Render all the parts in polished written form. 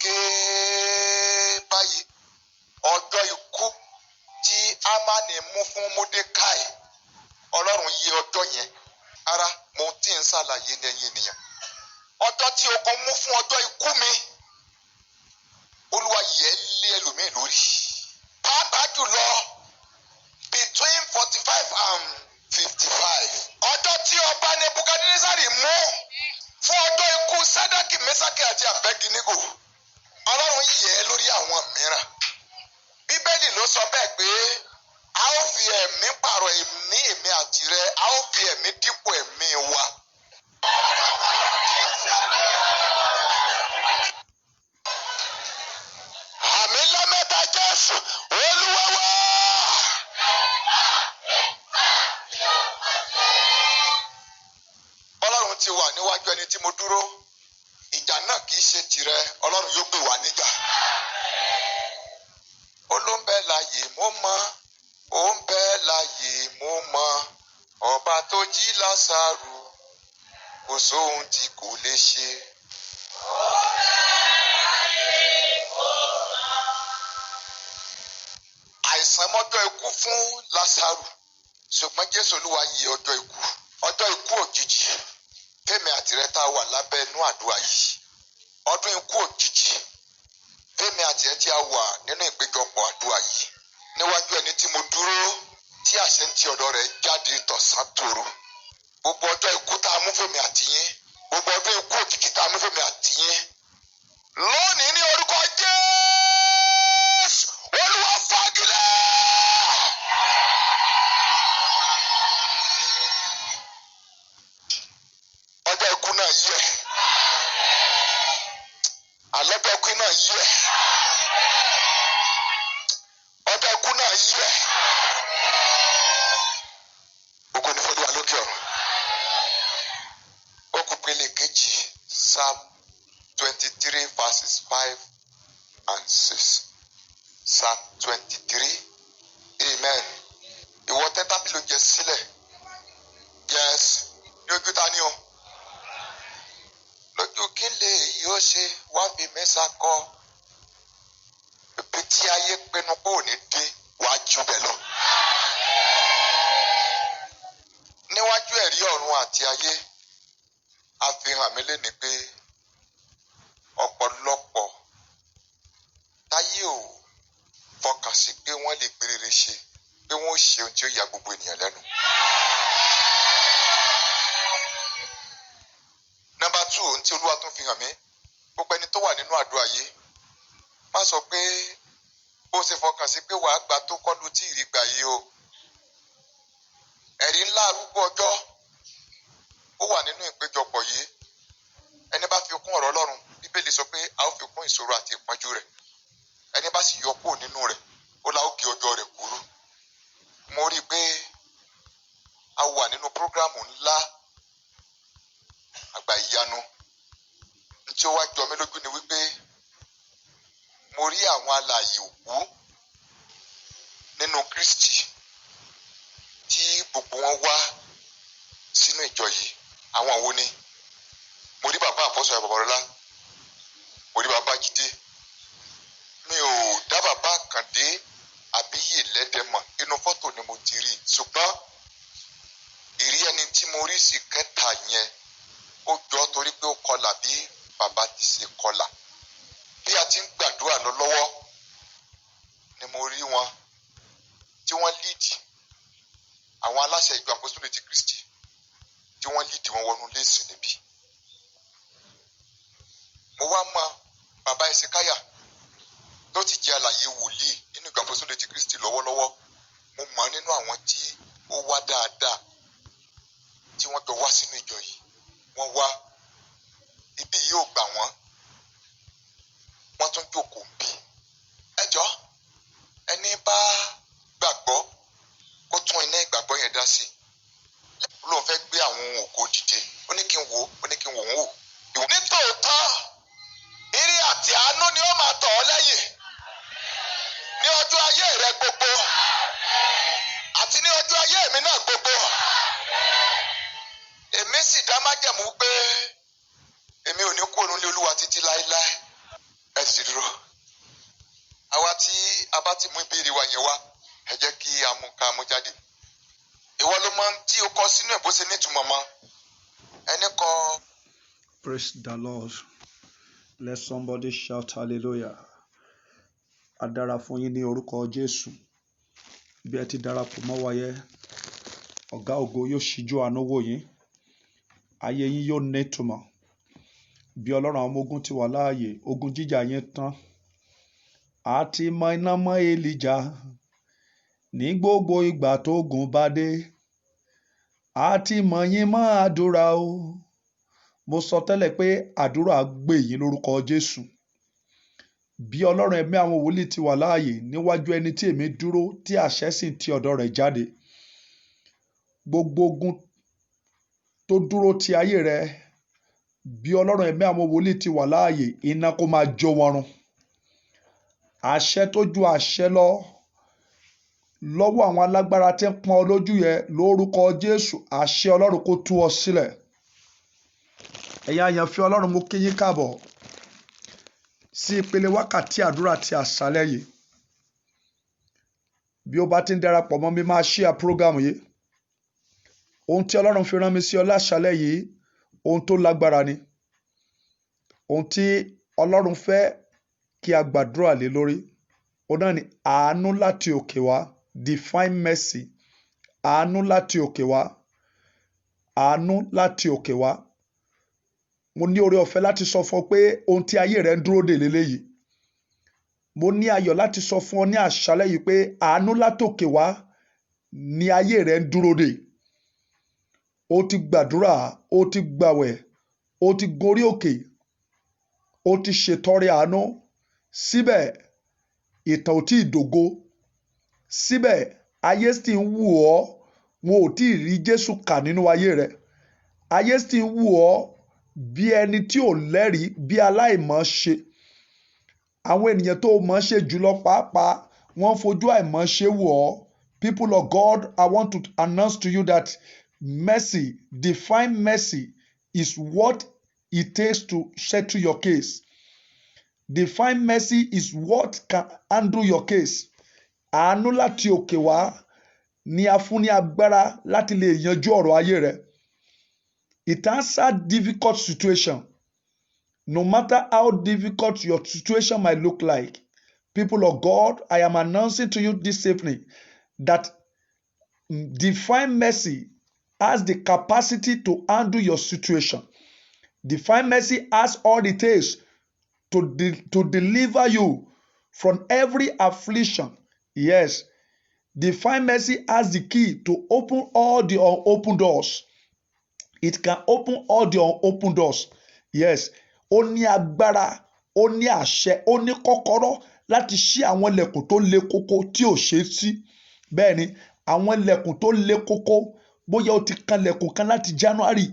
ké báyìí ọjọ́ ikú tí Ámánì mú fún Módékáì Ọlọ́run yí ọjọ́ yẹn ara mo ti ń ṣàlàyé ní ẹ̀yin ènìyàn ọjọ́ tí ogun mú fún ọjọ́ ikú mi Olúwa yẹ lé ẹlòmíì lórí pàápàá jùlọ between 45 and 55 ọjọ́ tí ọba Nebukadnesari mú fún ọjọ́ ikú Sádàkì Méṣákì àti Abẹ́dínígò Ọlọ́run yẹ lórí àwọn mìíràn Bíbélì ló sọ bẹ́ẹ̀ pé a ó fi ẹ̀mí pààrọ̀ ẹ̀mí èmi àti rẹ a ó fi ẹ̀mí dípò ẹ̀mí wa. Àmì lẹ́mẹ̀ta Jésù Olúwa wa. Ọlọ́run ti wà níwájú ẹni tí mo dúró ìjà náà kì í ṣe tìrẹ Ọlọ́run yóò gbé wa níjà. Olóńbẹ láàyè mo mọ̀ ó ń bẹ láàyè mo mọ̀ ọba tó jí Lásárù kò sóhun tí kò lè ṣe. Àìsàn mọ́jọ́ ikú fún Lásárù ṣùgbọ́n Jésù Olúwa yí ọjọ́ ikú òjijì fẹ́mi àtìrẹ tá a wà lábẹ́ inú àdúrà yìí ọdún ikú òjijì fẹ́mi àtìrẹ tí a wà nínú ìpéjọpọ̀ àdúrà yìí níwájú ẹni tí mo dúró tí àṣẹ ń ti ọ̀dọ̀ rẹ̀ jáde tọ̀sán tòru gbogbo ọjọ́ ikú tá a mú fẹ́mi àtìyín gbogbo ọdún ikú òjijì tá a mú fẹ́mi àtìyín lónìí ní orúkọ Jésù Olúwa fagilé. Ọjọ́ ikú náà yẹ àlọ́jọ́ ikú náà yẹ ọjọ́ ikú náà yẹ ògo ni f'Olúwa lókè ọ̀run. Ó kù pélé kejì Psalm 23 verses 5 and 6. Psalm 23 amen. Ìwọ tẹ́ tábìlì jẹ sílẹ̀ yes ní ojú ta ni o lójú kí lè yóò ṣe wá fi mẹ́sà kọ́ ibi tí ayé pinnu pé ò ní dé wàá jù bẹ́ẹ̀ lọ. Níwájú ẹ̀rí ọ̀run àti ayé àfihàn mi léni pé ọ̀pọ̀lọpọ̀ táyé ò fọkàn sí pé wọ́n lè gbé rere ṣe pé wọ́n ó ṣe ohun tí ó ya gbogbo ènìyàn lẹ́nu. Number 2 ohun tí Olúwa tún fi hàn mí gbogbo ẹni tó wà nínú àdúrà yìí má sọ pé bó ṣe fọkàn sí pé wàá gbà tó kọ́ lu tí ìrì gbà yìí o. Ẹ̀rí ńlá arúgbó ọjọ́ ó wà nínú ìpéjọpọ̀ yìí ẹni bá fi kún ọ̀rọ̀ Ọlọ́run Bíbélì sọ pé a ó fi kún ìṣòro àti ìpọ́njú rẹ̀ ẹni bá sì yọ kúrò nínú rẹ̀ ó la ó gé ọjọ́ rẹ̀ kúrú. Mo rí i pé a wà nínú prógrámù ńlá àgbà ìyanu tí ó wá jọ mí lójú ni wípé mo rí àwọn alààyè òkú nínú Kristi tí gbogbo wọn wá sínú ìjọ yìí. Àwọn wo ni? Mo rí bàbá àpọ́sọ̀ Babalọ́lá, mo rí bàbá Jídé, mi ò dá bàbá Àkàndé àbíyè lẹ́dẹ̀mọ̀ inú fọ́tò ni mo ti rí ṣùgbọ́n ìrí ẹni tí mo rí sí kẹta yẹn ó jọ torí pé ó kọlà bí bàbá ti ṣe kọlà. Bí a ti ń gbàdúrà lọ lọ́wọ́ ni mo rí wọn tí wọ́n líìdì àwọn aláṣẹ ìjọ Apostolic ti Kristi tí wọ́n líìdì wọn wọnú léèsì níbí. Mo wá mọ bàbá Ẹsẹkáyà tó ti jẹ́ alààyè wòlíì nínú ìjọ Apostolic ti Kristi lọ́wọ́lọ́wọ́. Mo mọ̀ nínú àwọn tí ó wá dáadáa tí wọ́n jọ wá sínú ìjọ yìí. Wọ́n wá ibi yóò gbà wọ́n tún jókòó bí. Ẹjọ́ ẹni bá gbàgbọ́ kó tún iná ìgbàgbọ́ yẹn dá sí. Olóhùn fẹ́ gbé àwọn ohun ògo dìde ó ní kí n wò wọ́n wò. Nítòótọ́ ire àti àánú ni ó máa tọ̀ ọ́ lẹ́yìn ní ọjọ́ ayé rẹ gbogbo àti ní ọjọ́ ayé mi náà gbogbo. Èmi sì dá májẹ̀mú pé èmi ò ní kúrò nílé Olúwa títí láéláé. Ẹ sì a bá ti mú ìbéèrè wa yẹn wá ẹ jẹ́ kí a mú jáde. Ìwọ ló mọ tí ó kọ sínú ẹ̀ bó ṣe nítumọ̀ mọ́. Ẹni kọ. Praise the Lord. Let somebody shout hallelujah. A dára fún yín ní orúkọ Jésù. Bí ẹ ti darapọ̀ mọ́ wa yẹ, ọ̀gá ògo yóò ṣíjú àánú wò yín. Ayé yín yóò ní ìtumọ̀. Bí Ọlọ́run àwọn ọmọ ogun ti wà láàyè, ogun jíjà yín tán. Àti mọ iná mọ́ Èlíjà ní gbogbo ìgbà tó ogun bá dé. Àti mọ yín mọ́ àdúrà o. Mo sọ tẹ́lẹ̀ pé àdúrà gbè yín lórúkọ Jésù. Bí Ọlọ́run ẹ̀mí àwọn wòlíì ti wà láàyè níwájú ẹni tí èmi dúró tí àṣẹ sì ti ọ̀dọ̀ rẹ̀ jáde. Gbogbo ogun tó dúró ti ayé rẹ̀, bí Ọlọ́run ẹ̀mí àwọn wòlíì ti wà láàyè, iná kó máa jó wọn run. Àṣẹ tó ju àṣẹ lọ lọ́wọ́ àwọn alágbára tí ń pọ́n ọ lójú yẹ lórúkọ Jésù, àṣẹ Ọlọ́run kó tú ọ sílẹ̀. Ẹ̀yin àyànfẹ́ Ọlọ́run, mo kí yín káàbọ̀ sí ìpele wákàtí àdúrà ti àṣálẹ́ yìí. Bí o bá ti ń darapọ̀ mọ́ mi, máa share program yìí. Ohun tí Ọlọ́run fi rán mi sí ọ láṣálẹ́ yìí, ohun tó lágbára ni. Ohun tí Ọlọ́run fẹ́ kí a gbàdúrà lé lórí, ó náà ni àánú láti òkè wá, divine mercy. Àánú láti òkè wá, àánú láti òkè wá. Mo ní oore ọ̀fẹ́ láti sọ fún ọ pé ohun tí ayé rẹ ń dúró dè léléyìí. Mo ní ayọ̀ láti sọ fún ọ ní àṣálẹ́ yìí pé àánú látòkè wá ni ayé rẹ ń dúró dè. O ti gbàdúrà, o ti gbàwẹ̀, o ti gorí òkè, o ti ṣètọrẹ àánú. Síbẹ̀ ìtàn ò tí ì dògo. Síbẹ̀ ayé sì ń wù ọ́, wọn ò tí ì rí Jésù kà nínú ayé rẹ. Ayé sì ń wù ọ́ bí ẹni tí ò lẹ́rìí, bí aláìmọ̀ ṣe. Àwọn ènìyàn tó mọ̀ ṣe jùlọ pàápàá wọ́n fojú àìmọ̀ ṣe wò ọ́. People of God, I want to announce to you that mercy, divine mercy, is what it takes to settle your case. Divine mercy is what can handle your case. Àánú láti òkè wá ni a fún ní agbára láti lè yanjú ọ̀rọ̀ ayé rẹ. It answers difficult situation. No matter how difficult your situation might look like, people of God, I am announcing to you this evening that divine mercy has the capacity to handle your situation. Divine mercy has all it takes to deliver you from every affliction. Yes, divine mercy has the key to open all the unopened doors. It can open all the unopened doors. Yes, ó ní agbára, ó ní àṣẹ, ó ní kọ́kọ́rọ́ láti ṣí àwọn ilẹ̀kùn tó le koko tí ò ṣe sí. Bẹ́ẹ̀ ni, àwọn ilẹ̀kùn tó le koko, bóyá o ti kan ilẹ̀kùn kan láti January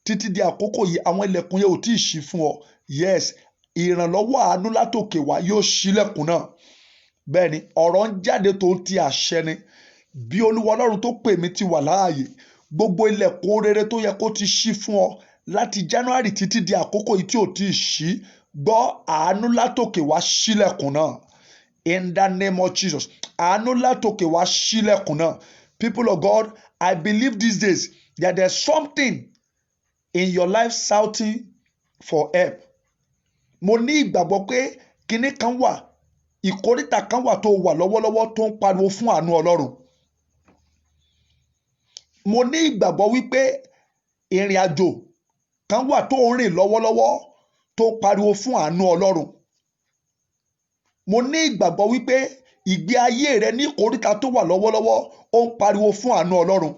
títí di àkókò yìí, àwọn ilẹ̀kùn yẹn ò tí ì ṣí fún ọ. Yes, ìrànlọ́wọ́ àánú látòkè wá yóò ṣí ilẹ̀kùn náà. Bẹ́ẹ̀ ni, ọ̀rọ̀ ń jáde tó ti àṣẹ ni. Bí Olúwa Ọlọ́run tó pè mí ti wà láàyè, gbogbo ilẹ̀kùn rere tó yẹ kó ti ṣí fún ọ láti January títí di àkókò yìí tí ò tí ì ṣí, gbọ́ àánú látòkè wá ṣílẹ̀kùn náà. In the name of Jesus, àánú látòkè wá ṣílẹ̀kùn náà. People of God, I believe these days that there's something in your life shouting for help. Mo ní ìgbàgbọ́ pé kinní kan wà, ìkóríta kan wà tó wà lọ́wọ́lọ́wọ́ tó ń pariwo fún àánú Ọlọ́run. Mo ní ìgbàgbọ́ wípé ìrìn àjò kan wà tó ń rìn lọ́wọ́lọ́wọ́ tó pariwo fún àánú Ọlọ́run. Mo ní ìgbàgbọ́ wípé ìgbé ayé rẹ ní ìkóríta tó wà lọ́wọ́lọ́wọ́ ó ń pariwo fún àánú Ọlọ́run.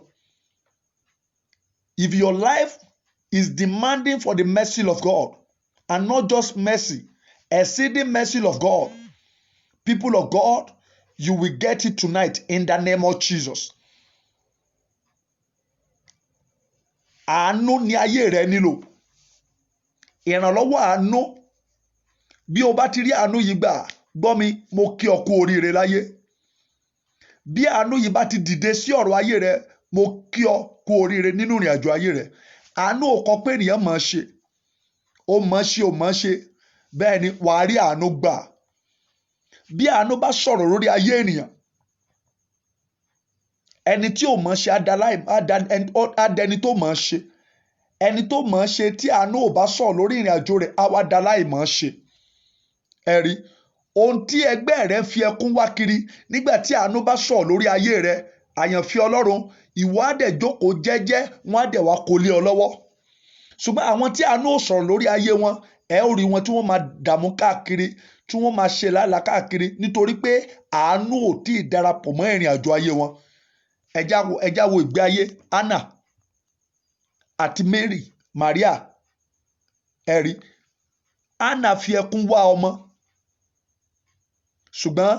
If your life is demanding for the mercy of God, and not just mercy, exceeding mercy of God, people of God, you will get it tonight in the name of Jesus. Àánú ni ayé rẹ nílò. Ìrànlọ́wọ́ àánú. Bí o bá ti rí àánú yìí gbà, gbọ́ mi, mo kí ọ kú oríire láyé. Bí àánú yìí bá ti dìde sí ọ̀rọ̀ ayé rẹ, mo kí ọ kú oríire nínú ìrìn àjò ayé rẹ. Àánú ò kọ pé ènìyàn mọ̀ ṣe. Ó mọ̀ ṣe, ó mọ̀ ṣe. Bẹ́ẹ̀ ni wàá rí àánú gbà. bí àánú bá sọ̀rọ̀ lórí ayé ènìyàn, ẹni tí ò mọ̀ ṣe adẹni tó mọ̀ ṣe, ẹni tó mọ̀ ṣe tí àánú ò bá sọ̀rọ̀ lórí ìrìn àjò rẹ̀ á wá da láì mọ̀ ṣe. Ẹ̀rí ohun tí ẹgbẹ́ rẹ fi ẹkún wá kiri nígbà tí àánú bá sọ̀rọ̀ lórí ayé rẹ, àyànfẹ́ Ọlọ́run, ìwọ á dẹ̀ jókòó jẹ́jẹ́, wọ́n á dẹ̀ wá kó lé ọ lọ́wọ́. Ṣùgbọ́n àwọn tí àánú ò sọ̀rọ̀ lórí ayé wọn, ẹ ó rí wọn tí wọ́n máa dààmú káàkiri, tí wọ́n máa ṣe làálàá káàkiri nítorí pé àánú ò tí ì darapọ̀ mọ́ ìrìn àjò ayé wọn. Ẹ já wo ìgbé ayé Anna àti Maria. Ẹ̀rí Anna fi ẹkún wá ọmọ, ṣùgbọ́n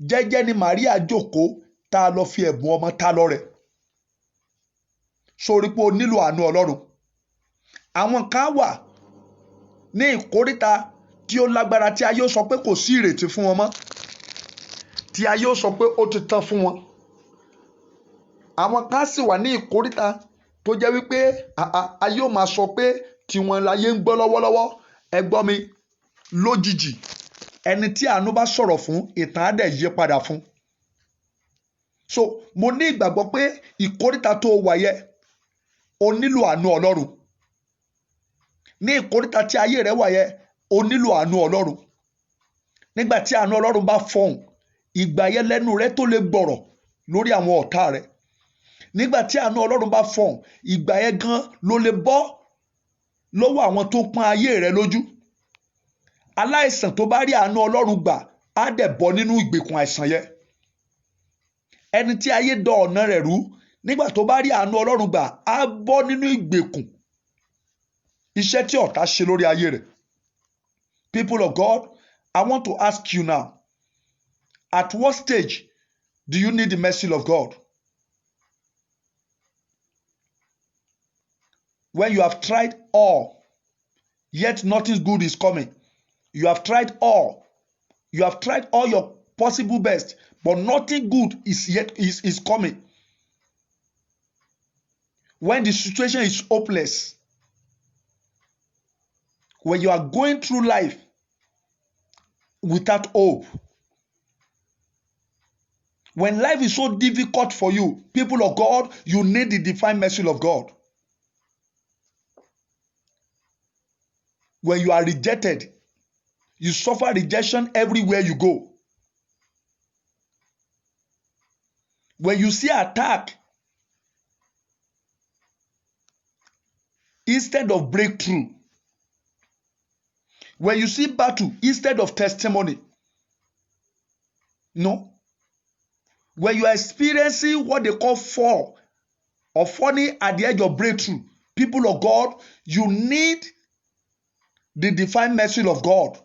jẹ́jẹ́ ni Maria jókòó tá a lọ fi ẹ̀bùn ọmọ ta lọ́rẹ. Sórí pé o nílò àánú Ọlọ́run. Àwọn kan wà ní ìkóríta tí ó lágbára tí ayé ó sọ pé kò sí ìrètí fún wọn mọ́, tí ayé ó sọ pé ó ti tán fún wọn. Àwọn kan sì wà ní ìkóríta tó jẹ́ wípé ayé ó máa sọ pé tiwọn láyé ń gbọ́ lọ́wọ́lọ́wọ́. Ẹ gbọ́ mi, lójijì ẹni tí àánú bá sọ̀rọ̀ fún, ìtàn á dẹ̀ yí padà fún. So mo ní ìgbàgbọ́ pé ìkóríta tó wà yẹ, o nílò àánú Ọlọ́run. Ní ìkóríta tí ayé rẹ wà yẹ, o nílò àánú Ọlọ́run. Nígbà tí àánú Ọlọ́run bá fọhùn, ìgbà yẹn lẹ́nu rẹ tó lè gbọ̀rọ̀ lórí àwọn ọ̀tá rẹ. Nígbà tí àánú Ọlọ́run bá fọhùn, ìgbà yẹn gan ló lè bọ́ lọ́wọ́ àwọn tó pọ́n ayé rẹ lójú. Aláìsàn tó bá rí àánú Ọlọ́run gbà á dẹ̀ bọ́ nínú ìgbèkùn àìsàn yẹn. Ẹni tí ayé dọ ọ̀nà rẹ̀ rú, nígbà tó bá rí àánú Ọlọ́run gbà á bọ́ nínú ìgbèkùn iṣẹ́ tí ọ̀tá ṣe lórí ayé rẹ̀. People of God, I want to ask you now, at what stage do you need the mercy of God? When you have tried all, yet nothing good is coming. You have tried all. You have tried all your possible best, but nothing good is coming. When the situation is hopeless, when you are going through life without hope, when life is so difficult for you, people of God, you need the divine mercy of God. When you are rejected, you suffer rejection everywhere you go. When you see attack, instead of breakthrough. When you see battle, instead of testimony. No. When you are experiencing what they call fall or falling at the edge of breakthrough, people of God, you need the divine mercy of God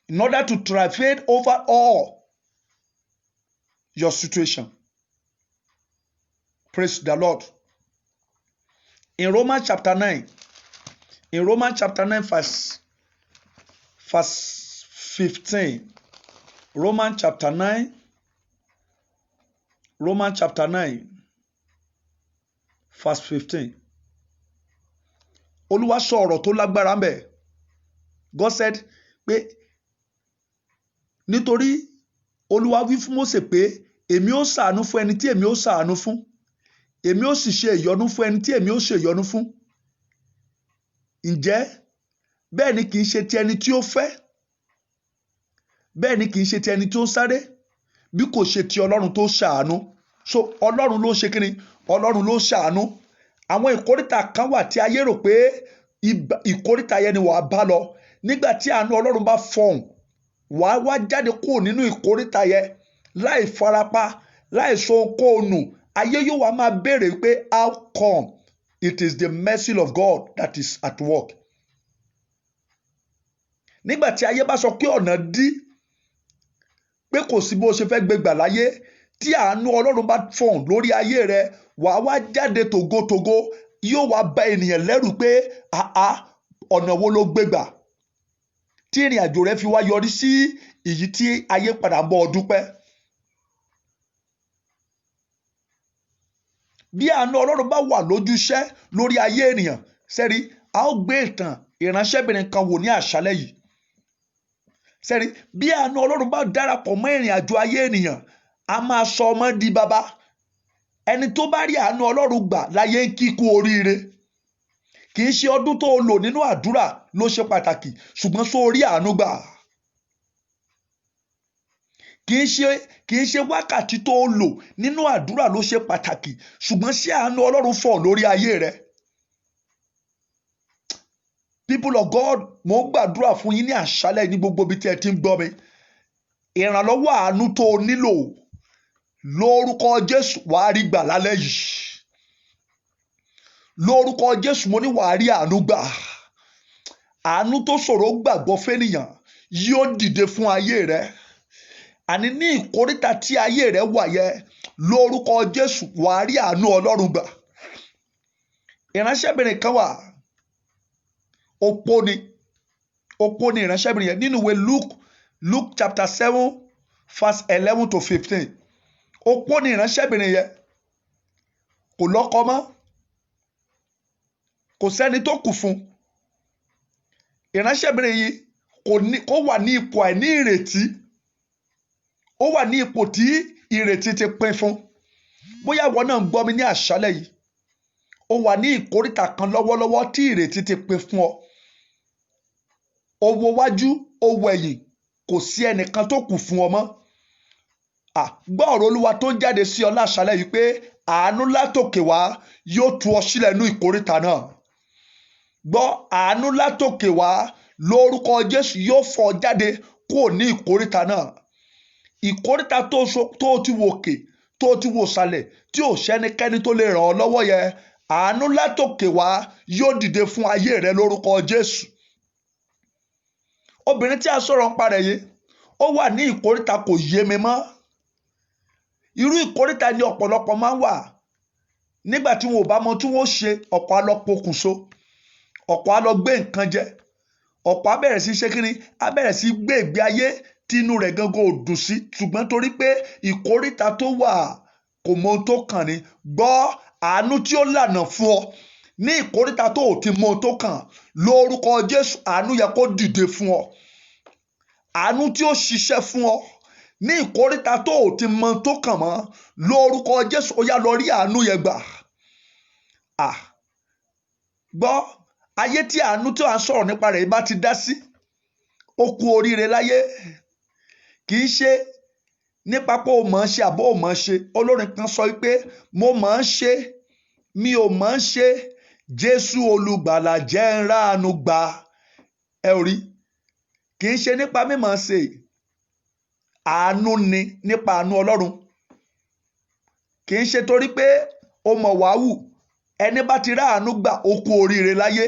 in order to triumph over all your situation. Praise the Lord. In Romans chapter 9, verse 15. Romans chapter 9, verse 15. Olúwa sọ ọ̀rọ̀ tó lágbára ń bẹ̀. God said pé nítorí Olúwa wí fún Mósè pé èmi ó ṣàánú fún ẹni tí èmi ó ṣàánú fún, èmi ó sì ṣe ìyọ́nú fún ẹni tí èmi ó ṣe ìyọ́nú fún. Ǹjẹ́ bẹ́ẹ̀ ni kì í ṣe ti ẹni tí ó fẹ́, bẹ́ẹ̀ ni kì í ṣe ti ẹni tí ó sáré, bí kò ṣe ti Ọlọ́run tó ṣàánú. So Ọlọ́run ló ṣe kíni? Ọlọ́run ló ṣàánú. Àwọn ìkóríta kan wà tí ayé rò pé ìkóríta yẹn ni wàá bá lọ. Nígbà tí àánú Ọlọ́run bá fọhùn, wàá wá jáde kúrò nínú ìkóríta yẹn láì farapa, láì sọ okóònù. Ayé yóò wá máa béèrè pé how come? It is the mercy of God that is at work. Nígbà tí ayé bá sọ pé ọ̀nà dí, pé kò sí bó ṣe fẹ́ gbégbà láyé, tí àánú Ọlọ́run bá fọhùn lórí ayé rẹ, wàá wá jáde tògótògó, yóò wá bá ènìyàn lẹ́rù pé ọ̀nà wo ló gbégbà tí ìrìn àjò rẹ fi wá yọrí sí èyí tí ayé padà bọ́ ọ dúpẹ́. Bí àánú Ọlọ́run bá wà lójúṣẹ́ lórí ayé ènìyàn, sẹ́rí, a ó gbé ìtàn ìránṣẹ́bìnrin kan wò ní àṣálẹ́ yìí. sẹ́ni bí àánú Ọlọ́run bá darapọ̀ mọ́ ìrìn àjò ayé ènìyàn a máa sọ ọmọ di bàbá. Ẹni tó bá rí àánú Ọlọ́run gbà láyé ń kíkú oríire. Kì í ṣe ọdún tó lò nínú àdúrà ló ṣe pàtàkì ṣùgbọ́n sọ orí àánú gbà. Kì í ṣe wákàtí tó lò nínú àdúrà ló ṣe pàtàkì ṣùgbọ́n ṣé àánú Ọlọ́run fọ̀ lórí ayé rẹ. People of God, mo gbàdúrà fún yín ní àṣálẹ́ ní gbogbo ibi tí ẹ ti ń gbọ́ mi. Ìrànlọ́wọ́ àánú tó nílò lórúkọ Jésù wàá rí gbà lálẹ́ yìí. Lórúkọ Jésù mo ní wàá rí àánú gbà. Àánú tó ṣòro gbàgbọ́ fẹ́nìyàn yóò dìde fún ayé rẹ. Àní ní ìkóríta tí ayé rẹ wà yẹ lórúkọ Jésù wàá rí àánú Ọlọ́run gbà. Ìránṣẹ́bìnrin kan wà, opó ni ìránṣẹ́bìnrin yẹn nínú ìwé Luke chapter 7 verse 11 to 15. Opó ni ìránṣẹ́bìnrin yẹn, kò lọ́kọ mọ́, kò sẹ́ni tó kù fún. Ìránṣẹ́bìnrin yìí kò wà ní ipò àìní ìrètí. Ó wà ní ipò tí ìrètí ti pin fún. Bóyá ìwọ náà ń gbọ́ mi ní àṣálẹ́ yìí. Ó wà ní ìkóríta kan lọ́wọ́lọ́wọ́ tí ìrètí ti pin fún ọ. Ó wo wájú, ó wo ẹ̀yìn, kò sí ẹnìkan tó kù fún ọ mọ́. Gbọ́ ọ̀rọ̀ Olúwa tó ń jáde sí ọ láṣálẹ́ yìí pé àánú látòkè wá yóò tú ọ sílẹ̀ nínú ìkóríta náà. Gbọ́ àánú látòkè wá lórúkọ Jésù yóò fọ̀ ọ́ jáde kúrò ní ìkóríta náà. Ìkóríta tó ti wòkè, tó ti wò sàlẹ̀, tí ò sẹ́nikẹ́ni tó lè ràn ọ́ lọ́wọ́ yẹ, àánú látòkè wá yóò dìde fún ayé rẹ lórúkọ Jésù. Obìnrin tí a sọ̀rọ̀ ń parẹ́ yìí, ó wà ní ìkóríta kò yé mi mọ́. Irú ìkóríta ni ọ̀pọ̀lọpọ̀ máa ń wà. Nígbà tí wọn ò bá mọ tí wọ́n ṣe, ọ̀pọ̀ á lọ pokùnso, ọ̀pọ̀ á lọ gbé nǹkan jẹ, ọ̀pọ̀ á bẹ̀rẹ̀ sí ṣe kíni, á bẹ̀rẹ̀ sí gbé ìgbé ayé tí inú rẹ̀ gangan ò dùn sí, ṣùgbọ́n torí pé ìkóríta tó wà kò mọ ohun tó kàn ní. Gbọ́ àánú tí ó lànà fún ọ ní ìkóríta tó ò ti mọ ohun tó kàn lórúkọ Jésù. Àánú yẹ kó dìde fún ọ. Àánú tí ó ṣiṣẹ́ fún ọ ní ìkóríta tó ò ti mọ ohun tó kàn mọ́ lórúkọ Jésù. Ó yá lọ rí àánú yẹn gbà. Gbọ́ ayé tí àánú tí à ń sọ̀rọ̀ nípa rẹ̀ bá ti dá sí, ó kú oríire láyé. Kì í ṣe nípa pé o mọ̀ ọ́n ṣe àbó o mọ̀ ọ́n ṣe. Olórin kan sọ wípé mo mọ̀ ọ́n ṣe, mi ò mọ̀ ọ́n ṣe, Jésù olùgbàlà jẹ́ ń ráàánú gbà. Ẹ ò rí, kì í ṣe nípa mímọ̀ ọ́n ṣe, àánú ni nípa àánú Ọlọ́run. Kì í ṣe torí pé o mọ̀ wàhù. Ẹni bá ti ráàánú gbà ó kú oríire láyé.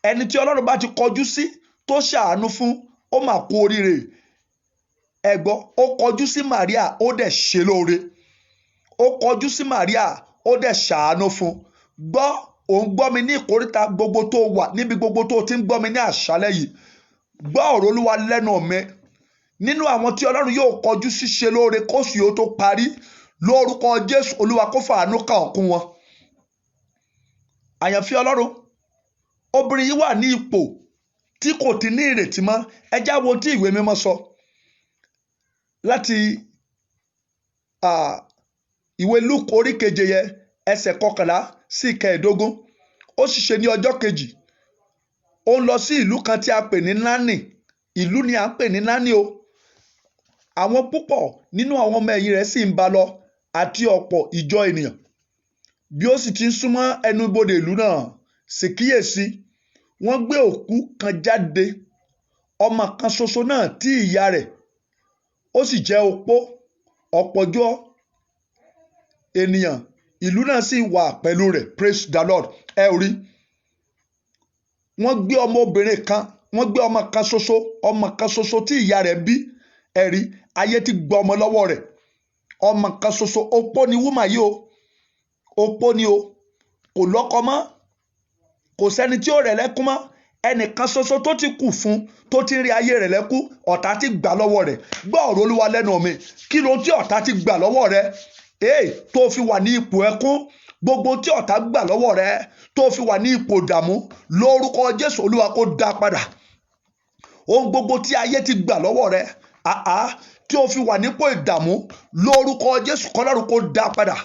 Ẹni tí Ọlọ́run bá ti kọjú sí tó ṣàánú fún, ó mà kú oríire. Ẹ gbọ́, ó kọjú sí Màríà ó dẹ̀ ṣe lóore. Ó kọjú sí Màríà ó dẹ̀ ṣàánú fún. Gbọ́, òun gbọ́ mi ní ìkóríta gbogbo tó wà, níbi gbogbo tó ti ń gbọ́ mi ní àṣálẹ́ yìí. Gbọ́ ọ̀rọ̀ Olúwa lẹ́nu mi. Nínú àwọn tí Ọlọ́run yóò kọjú sí ṣe lóore kóṣù yóò tó parí, lórúkọ Jésù Olúwa kó fàánú kà ọ́ kún wọn. Àyànfẹ́ Ọlọ́run, obìnrin yìí wà ní ipò tí kò ti ní ìrètí mọ́. Ẹ já wo tí ìwé mímọ́ sọ láti ìwé Lúùkù orí keje yẹ ẹsẹ̀ 11 sí 15. Ó sì ṣe ní ọjọ́ kejì, ó ń lọ sí ìlú kan tí a pè ní Nánì. Ìlú ni à ń pè ní Nánì o. Àwọn púpọ̀ nínú àwọn ọmọ ẹ̀yìn rẹ̀ sì ń bá lọ àti ọ̀pọ̀ ìjọ ènìyàn. Bí ó sì ti ń súnmọ́ ẹnubodè ìlú náà, sì kíyèsí, wọ́n gbé òkú kan jáde, ọmọ kan ṣoṣo náà tí ìyá rẹ̀ ó sì jẹ́ opó. Ọ̀pọ̀jọ́ ènìyàn ìlú náà sì wà pẹ̀lú rẹ̀. Praise the Lord. Ẹ ò rí, wọ́n gbé ọmọbìnrin kan, wọ́n gbé ọmọ kan ṣoṣo tí ìyá rẹ̀ bí. Ẹ rí, ayé ti gbọ́ ọmọ lọ́wọ́ rẹ̀. Ọmọ kan ṣoṣo, opó ni wúmà yìí o. Opó ni o, kò lọ́kọ mọ́, kò sẹ́ni tí ó rẹ̀ lẹ́kún mọ́. Ẹnìkan ṣoṣo tó ti kù fún, tó ti rí ayé rẹ̀ lẹ́kún, ọ̀tá ti gbà lọ́wọ́ rẹ̀. Gbọ́ ọ̀rọ̀ Olúwa lẹ́nu mi. Kí ló tí ọ̀tá ti gbà lọ́wọ́ rẹ̀? Tó fi wà ní ipò ẹkún, gbogbo tí ọ̀tá gbà lọ́wọ́ rẹ̀, tó fi wà ní ipò ìdààmú, lórúkọ Jésù Olúwa kó dá padà. ohun gbogbo tí ayé ti gbà lọ́wọ́ rẹ tí o fi wà nípò ìdààmú lórúkọ Jésù kọ́lọ́run kó dá padà.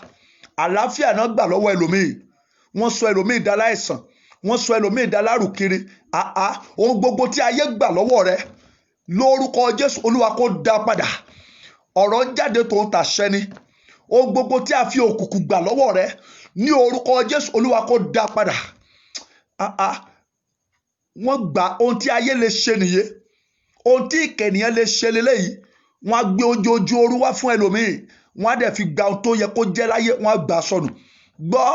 Àlàáfíà náà gbà lọ́wọ́ ẹlòmíì, wọ́n sọ ẹlòmíì dá láìsàn, wọ́n sọ ẹlòmíì dá lárùkiri. Ohun gbogbo tí ayé gbà lọ́wọ́ rẹ lórúkọ Jésù Olúwa kó dá padà. Ọ̀rọ̀ jáde tó ń tàṣẹ ni. Ohun gbogbo tí a fi òkùnkùn gbà lọ́wọ́ rẹ ní orúkọ Jésù Olúwa kó dá padà. Wọ́n gba ohun tí ayé lè ṣe nìyẹn, ohun tí ìkẹnìyàn lè ṣe lélẹ́yìí. Wọ́n á gbé ojú oru wá fún ẹlòmíì, wọ́n á dẹ̀ fi gba ohun tó yẹ kó jẹ́ láyé, wọ́n á gbà sọnù. Gbọ́,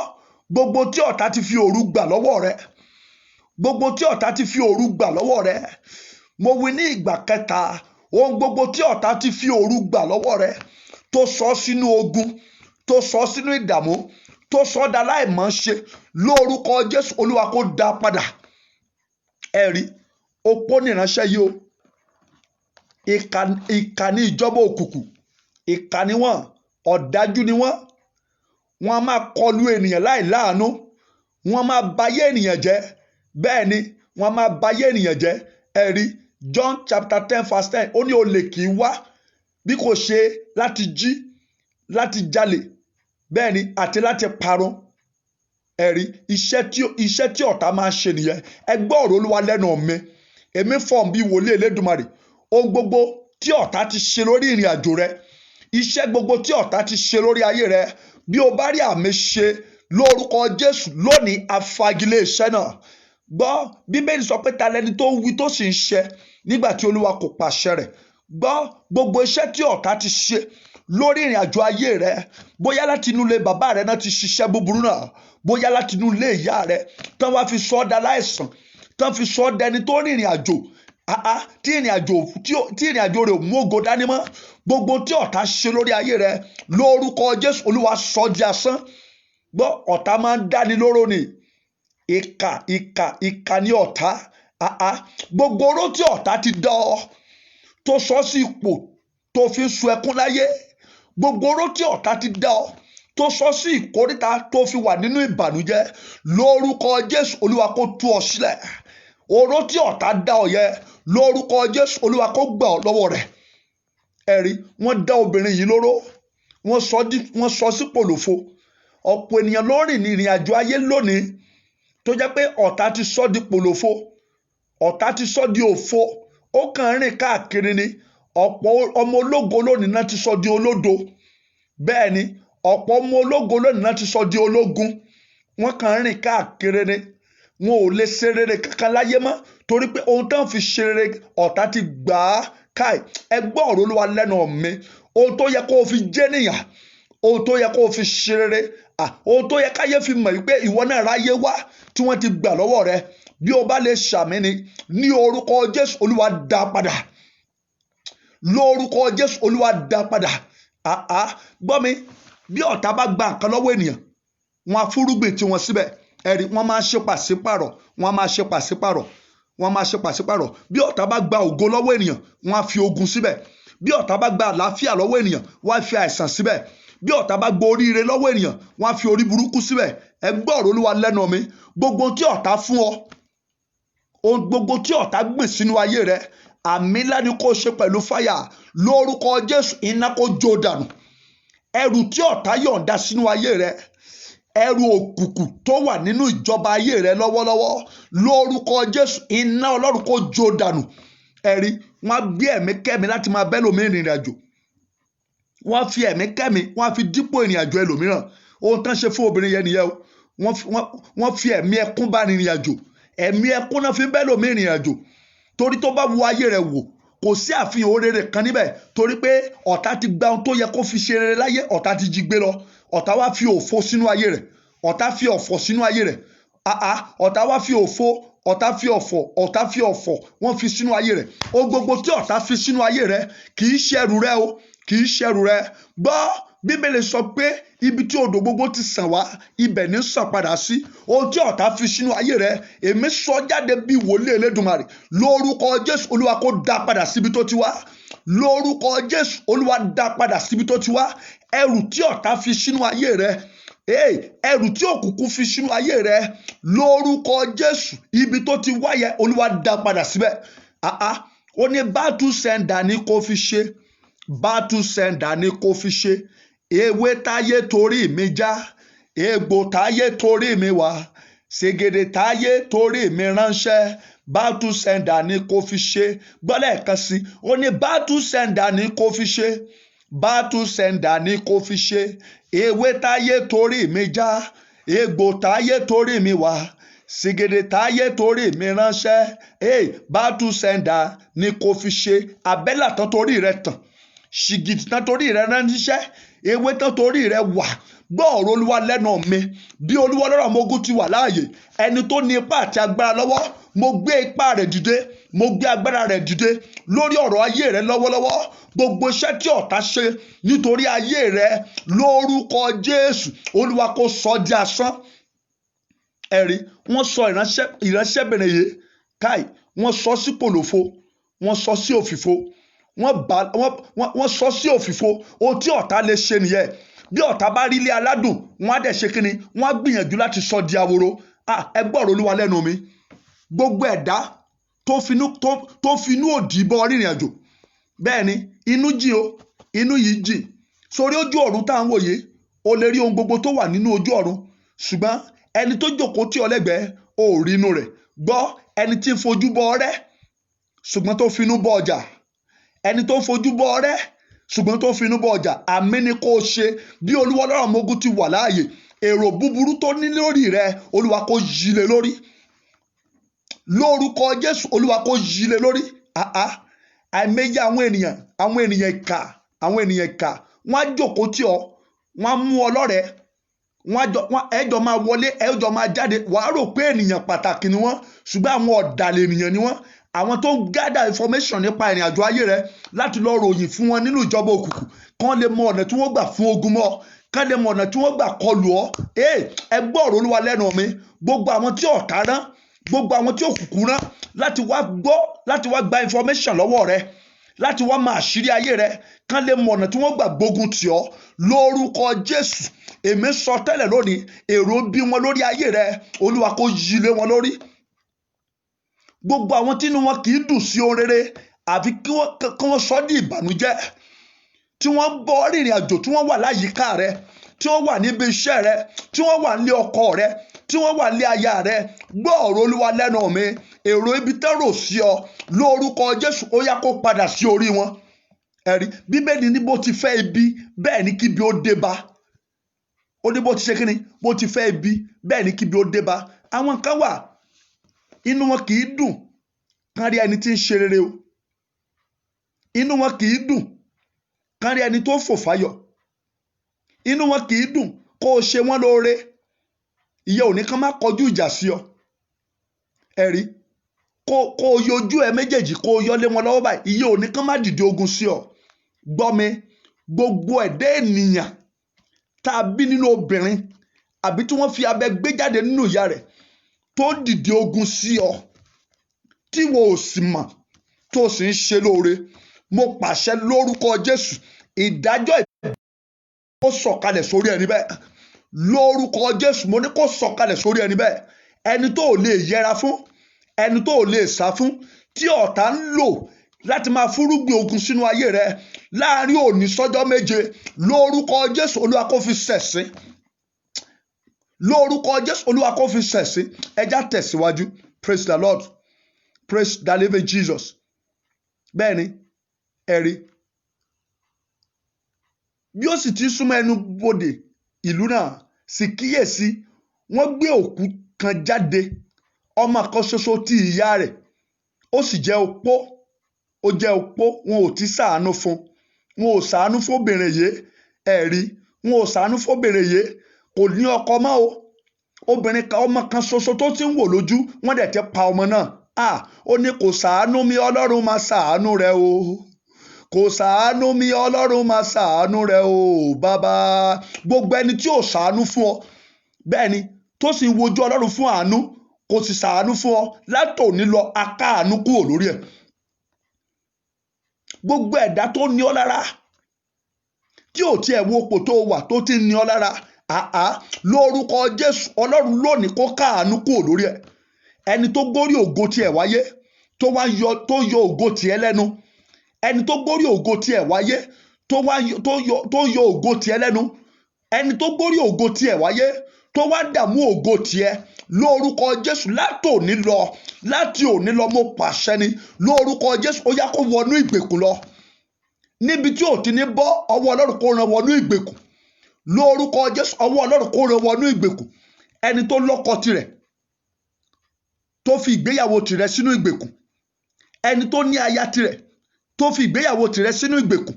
gbogbo tí ọ̀tá ti fi òru gbà lọ́wọ́ rẹ, gbogbo tí ọ̀tá ti fi òru gbà lọ́wọ́ rẹ, mo wí ní ìgbà kẹta, ohun gbogbo tí ọ̀tá ti fi òru gbà lọ́wọ́ rẹ tó sọ sínú ogun, tó sọ sínú ìdààmú, tó sọ dá láìmọ̀ ṣe lórúkọ Jésù Olúwa kó dá padà. Ẹ̀rí opó nìránṣẹ́ yìí o, ìkà ní ìjọba òkùnkùn, ìkà ni wọ́n, ọ̀dájú ni wọ́n. Wọ́n á máa kọlu ènìyàn láì láàánú, wọ́n á máa bayé ènìyàn jẹ́. Bẹ́ẹ̀ ni wọ́n á máa bayé ènìyàn jẹ́. Ẹ̀rí John chapter 10 verse 10 ó ní olè kì í wá bí kò ṣe láti jí, láti jalè, bẹ́ẹ̀ ni àti láti parun. Ẹ̀rí iṣẹ́ tí ọ̀tá máa ń ṣe nìyẹn. Ẹ gbọ́ ọ̀rọ̀ Olúwa lẹ́nu mi, èmi fọ̀n bí wòlíì Elédùmarè. Ohun gbogbo tí ọ̀tá ti ṣe lórí ìrìn àjò rẹ, iṣẹ́ gbogbo tí ọ̀tá ti ṣe lórí ayé rẹ, bí o bá rí àmì ṣe lórúkọ Jésù lónìí, afagilé iṣẹ́ náà. Gbọ́, Bíbélì sọ pé ta lẹni tó ń wí tó sì ń ṣẹ nígbà tí Olúwa kò pàṣẹ rẹ̀. Gbọ́, gbogbo iṣẹ́ tí ọ̀tá ti ṣe lórí ìrìn àjò ayé rẹ, bóyá láti inú ilé bàbá rẹ náà ti ṣiṣẹ́ búburú náà, bóyá láti inú ilé ìyá rẹ tán wá fi sọ ọ́ dá láìsàn, tán fi sọ ọ́ dẹni tó rìnrìn àjò tí ìrìn àjò rẹ̀ ò mú ògo dání mọ́. Gbogbo tí ọ̀tá ṣe lórí ayé rẹ lórúkọ Jésù Olúwa sọ di asán. Gbọ́, ọ̀tá máa ń dáni lóró ni. Ìkà ni ọ̀tá. Gbogbo oró tí ọ̀tá ti dá ọ tó sọ sí ipò tó fi ń sun ẹkún láyé, gbogbo oró tí ọ̀tá ti dá ọ tó sọ sí ìkóríta tó fi wà nínú ìbànújẹ́ lórúkọ Jésù Olúwa kó tú ọ sílẹ̀. Oró tí ọ̀tá dá ọ yẹ lórúkọ Jésù Olúwa kó gbà ọ lọ́wọ́ rẹ̀. Ẹ̀rí wọ́n dá obìnrin yìí lóró, wọ́n sọ sí pòlòfo. Ọ̀pọ̀ ènìyàn ló rìn ní ìrìn àjò ayé lónìí tó jẹ́ pé ọ̀tá ti sọ di pòlòfo, ọ̀tá ti sọ di òfo, ó kàn ń rìn káàkiri ni. Ọ̀pọ̀ ọmọ ológo lónìí náà ti sọ di olódo. Bẹ́ẹ̀ ni ọ̀pọ̀ ọmọ ológo lónìí náà ti sọ di ológun. Wọ́n kàn ń rìn káàkiri ni, wọn ò lè ṣe rere kankan láyé mọ́ torí pé ohun tán fi ṣe rere ọ̀tá ti gbà á. Káì, ẹ gbọ́ ọ̀rọ̀ Olúwa lẹ́nu mi. Ohun tó yẹ kó o fi jẹ́ nìyàn, ohun tó yẹ kó o fi ṣe rere, ohun tó yẹ káyé fi mọ̀ wípé ìwọ náà ráyé wá tí wọ́n ti gbà lọ́wọ́ rẹ, bí o bá lè ṣàmì ni ní orúkọ Jésù Olúwa dá padà. Lórúkọ Jésù Olúwa dá padà. Gbọ́ mi, bí ọ̀tá bá gba nǹkan lọ́wọ́ ènìyàn, wọ́n á fúrúgbìn tí wọ́n síbẹ̀. Ẹ̀rí wọ́n máa ṣe pàṣípàrọ̀, wọ́n máa ṣe pàṣípàrọ̀, wọ́n máa ṣe pàṣípàrọ̀. Bí ọ̀tá bá gba ògo lọ́wọ́ ènìyàn, wọ́n á fi ogun síbẹ̀. Bí ọ̀tá bá gba àlàáfíà lọ́wọ́ ènìyàn, wọ́n á fi àìsàn síbẹ̀. Bí ọ̀tá bá gba oríire lọ́wọ́ ènìyàn, wọ́n á fi orí burúkú síbẹ̀. Ẹ gbọ́ ọ̀rọ̀ Olúwa lẹ́nu mi. Gbogbo tí ọ̀tá fún ọ, ohun gbogbo tí ọ̀tá gbìn sínú ayé rẹ, àmì ńlá ni kó ṣe pẹ̀lú fáyà lórúkọ Jésù, iná kó jó dànù. Ẹrù tí ọ̀tá yọ̀ǹda sínú ayé rẹ, ẹrù òkùnkùn tó wà nínú ìjọba ayé rẹ lọ́wọ́lọ́wọ́ lórúkọ Jésù, iná Ọlọ́run kó jó dànù. Ẹ̀rí wọ́n á gbé ẹ̀mí kẹ́mi láti máa bẹ́ lómi ìrìn àjò, wọ́n á fi ẹ̀mí kẹ́mi, wọ́n á fi dípò ìrìn àjò ẹlòmíràn. Ohun tán ṣe fún obìnrin yẹn nìyẹn o. Wọ́n fi ẹ̀mí ẹkún bá ìrìn àjò, ẹ̀mí ẹkún náà fi bẹ́ lómi ìrìn àjò. Torí tó bá wo ayé rẹ wò, kò sí àfihàn oore kan níbẹ̀ torí pé ọ̀tá ti gba ohun tó yẹ kó fi ṣe rere láyé, ọ̀tá ti jí gbé lọ. Ọ̀tá wá fi òfo sínú ayé rẹ̀, ọ̀tá fi ọ̀fọ̀ sínú ayé rẹ̀. Ọ̀tá wá fi òfo, ọ̀tá fi ọ̀fọ̀ wọ́n fi sínú ayé rẹ̀. Ohun gbogbo tí ọ̀tá fi sínú ayé rẹ̀ kì í ṣẹrù rẹ o, kì í ṣẹrù rẹ. Gbọ́, Bíbélì sọ pé ibi tí odò gbogbo ti sàn wá, ibẹ̀ ní sàn padà sí. Ohun tí ọ̀tá fi sínú ayé rẹ, èmi sọ jáde bí wòlíì Elédùmarè lórúkọ Jésù, Olúwa kó dá padà síbi tó ti wá. Lórúkọ Jésù, Olúwa dá padà síbi tó ti wá. Ẹrù tí ọ̀tá fi sínú ayé rẹ, ẹrù tí òkùnkùn fi sínú ayé rẹ lórúkọ Jésù, ibi tó ti wáyẹ Olúwa dá padà síbẹ̀. ó ní battle sender ní kó fi ṣe, battle sender ní kó fi ṣe. Ewé táyé torí mi já, egbò táyé torí mi wá, ṣègèdè táyé torí mi ránṣẹ́, battle sender ní kó fi ṣe. Gbọ́dọ̀ kan sí, ó ní battle sender ní kó fi ṣe, battle sender ní kó fi ṣe. Ewé táyé torí mi já, egbò táyé torí mi wá, ṣègèdè táyé torí mi ránṣẹ́, battle sender ní kó fi ṣe. Àbẹ́là tán torí rẹ tàn, ṣìgìdì tán torí rẹ ránṣẹ́, ewé tán torí rẹ wà. Gbọ́ ọ̀rọ̀ Olúwa lẹ́nu mi, bí Olúwa Ọlọ́run àwọn ogun ti wà láàyè, ẹni tó ní ipá àti agbára lọ́wọ́, mo gbé ipá rẹ̀ dìde, mo gbé agbára rẹ̀ dìde lórí ọ̀rọ̀ ayé rẹ lọ́wọ́lọ́wọ́. Gbogbo iṣẹ́ tí ọ̀tá ṣe nítorí ayé rẹ, lórúkọ Jésù, Olúwa kó sọ di asán. Ẹ̀rí, wọ́n sọ ìránṣẹ́bìnrin yìí káì, wọ́n sọ sí pòlòfo, wọ́n sọ sí òfìfo, wọ́n sọ sí òfìfo. Ohun tí ọ̀tá lè ṣe nìyẹn. Bí ọ̀tá bá rí ilé aládùn, wọ́n á dẹ̀ ṣe kíni, wọ́n á gbìyànjú láti sọ di ahoro. Ẹ gbọ́ ọ̀rọ̀ Olúwa lẹ́nu mi. Gbogbo ẹ̀dá tó finú òdì bọ rìnrìn àjò, bẹ́ẹ̀ ni inú jìn o, inú yìí jìn. Sórí ojú ọ̀run tá à ń wòye, o lè rí ohun gbogbo tó wà nínú ojú ọ̀run, ṣùgbọ́n ẹni tó jókòó tì ọ́ lẹ́gbẹ̀ẹ́ ò rí inú rẹ̀. Gbọ́, ẹni tí ń fojú bọ ọrẹ́ ṣùgbọ́n tó finú bọ ọjà, ẹni tó ń fojú bọ ọrẹ́ ṣùgbọ́n tó finú bọ ọjà, àmín ni kó o ṣe. Bí Olúwa Ọlọ́run àwọn ogun ti wà láàyè, èrò búburú tó ní lórí rẹ, Olúwa kó yí lé lórí. Lórúkọ Jésù, Olúwa kó yí lé lórí. Àìmọye àwọn ènìyàn ìkà, wọ́n á jókòó tì ọ́, wọ́n á mú ọ lọ́rẹ̀ẹ́, ẹjọ́ máa wọlé, ẹjọ́ máa jáde. Wàá rò pé ènìyàn pàtàkì ni wọ́n, ṣùgbọ́n àwọn ọ̀dàlẹ̀ ènìyàn ni wọ́n. Àwọn tó ń gather information nípa ìrìn àjò ayé rẹ láti lọ ròyìn fún wọn nínú ìjọba òkùnkùn, kán lè mọ ọ̀nà tí wọ́n gbà fún ogun mọ́, kán lè mọ ọ̀nà tí wọ́n gbà kọlù ọ́. Ẹ gbọ́ ọ̀rọ̀ Olúwa lẹ́nu mi. Gbogbo àwọn tí ọ̀tá rán, gbogbo àwọn tí òkùnkùn rán láti wá gba information lọ́wọ́ rẹ, láti wá máa ṣírí ayé rẹ, kán lè mọ ọ̀nà tí wọ́n gbà gbógun tì ọ́. Lórúkọ Jésù, èmi sọ tẹ́lẹ̀ lónìí, èrò bí wọn lórí ayé rẹ, Olúwa kó yí lé wọn lórí. Gbogbo àwọn tínú wọn kì í dùn sí ohun rere, àfi kí wọ́n sọ di ìbànújẹ́. Tí wọ́n bọ́ rìnrìn àjò, tí wọ́n wà láyìíká rẹ, tí wọ́n wà níbi iṣẹ́ rẹ, tí wọ́n wà nílé ọkọ rẹ, tí wọ́n wà nílé aya rẹ. Gbọ́ ọ̀rọ̀ Olúwa lẹ́nu mi. Èrò ibi tẹ́rò sí ọ, lórúkọ Jésù, ó yá kó padà sí orí wọn. Ẹ̀rí, Bíbélì ní bó ti fẹ́ ibi, bẹ́ẹ̀ ni kíbi ó dé bá. Ó ní bó ti ṣe kíni, bó ti fẹ́ ibi, bẹ́ẹ̀ ni kíbi ó dé bá. Àwọn kan wà, inú wọn kì í dùn kán rí ẹni tí ń ṣe rere o. Inú wọn kì í dùn kán rí ẹni tó fò fáyọ̀. Inú wọn kì í dùn kó o ṣe wọ́n lóore. Ìyẹn ò ní kán má kọjú ìjà sí ọ. Ẹ̀rí, kó o yọjú ẹ méjèèjì, kó o yọlé wọn lọ́wọ́ báyìí, ìyẹn ò ní kán má dìde ogun sí ọ. Gbọ́ mi, gbogbo ẹ̀dá ènìyàn tá a bí nínú obìnrin àbí tí wọ́n fi abẹ gbé jáde nínú ìyá rẹ̀ tó dìde ogun sí ọ, tí wo ò sì mọ̀, tó sì ń ṣe lóore, mo pàṣẹ lórúkọ Jésù, ìdájọ́ kó sọ̀kalẹ̀ sórí ẹni bẹ́ẹ̀. Lórúkọ Jésù, mo ní kó sọ̀kalẹ̀ sórí ẹni bẹ́ẹ̀. Ẹni tó ò lè yẹra fún, ẹni tó ò lè sá fún, tí ọ̀tá ń lò láti máa fúrúgbìn ogun sínú ayé rẹ láàrin òní sọ́jọ́ méje, lórúkọ Jésù, Olúwa kó fi ṣẹ̀sín. Lórúkọ Jésù, Olúwa kó fi ṣẹ̀sín. Ẹja tẹ̀síwájú. Praise the Lord. Praise the living Jesus. Bẹ́ẹ̀ni, ẹ̀rí, bí ó sì ti súnmọ́ ẹnu bodè ìlú náà, sì kíyèsí, wọ́n gbé òkú kan jáde, ọmọ kan ṣoṣo ti ìyá rẹ̀, ó sì jẹ́ opó. Ó jẹ́ opó, wọn ò ti ṣàánú fún, wọn ò ṣàánú fún obìnrin yìí. Ẹ̀rí, wọn ò ṣàánú fún obìnrin yìí, kò ní ọkọ mọ́ o. Obìnrin kan, ọmọ kan ṣoṣo tó ti ń wò lójú, wọ́n dẹ̀ ti pa ọmọ náà. Ó ní kò ṣàánú mi, Ọlọ́run máa ṣàánú rẹ o. Kò ṣàánú mi, Ọlọ́run máa ṣàánú rẹ o. Bàbá, gbogbo ẹni tí ò ṣàánú fún ọ, bẹ́ẹ̀ ni tó sì ń wojú Ọlọ́run fún àánú, kò sì ṣàánú fún ọ, látòní lọ akáàánú kúrò lórí ẹ̀. Gbogbo ẹ̀dá tó ní ọ lára, tí ò tiẹ̀ wo ipò tó wà, tó ti ní ọ lára, lórúkọ Jésù, Ọlọ́run lónìí kó káàánú kúrò lórí ẹ̀. Ẹni tó gbórí ògo tiẹ̀ wáyé, tó yọ ògo tiẹ̀ lẹ́nu, ẹni tó gbórí ògo tiẹ̀ wáyé tó yọ ògo tiẹ̀ lẹ́nu, ẹni tó gbórí ògo tiẹ̀ wáyé tó wá dààmú ògo tiẹ̀ lórúkọ Jésù láti òní lọ mo pàṣẹ ni lórúkọ Jésù ó yá kó wọnú ìgbèkùn lọ níbi tí ò ti ní bọ́ ọwọ́ Ọlọ́run kó rán wọnú ìgbèkùn lórúkọ Jésù ọwọ́ Ọlọ́run kó rán wọnú ìgbèkùn ẹni tó lọ́kọ tirẹ̀ tó fi ìgbéyàwó tirẹ̀ sínú ìgbèkùn ẹni tó ní aya tirẹ̀ tó fi ìgbéyàwó tirẹ̀ sínú ìgbèkùn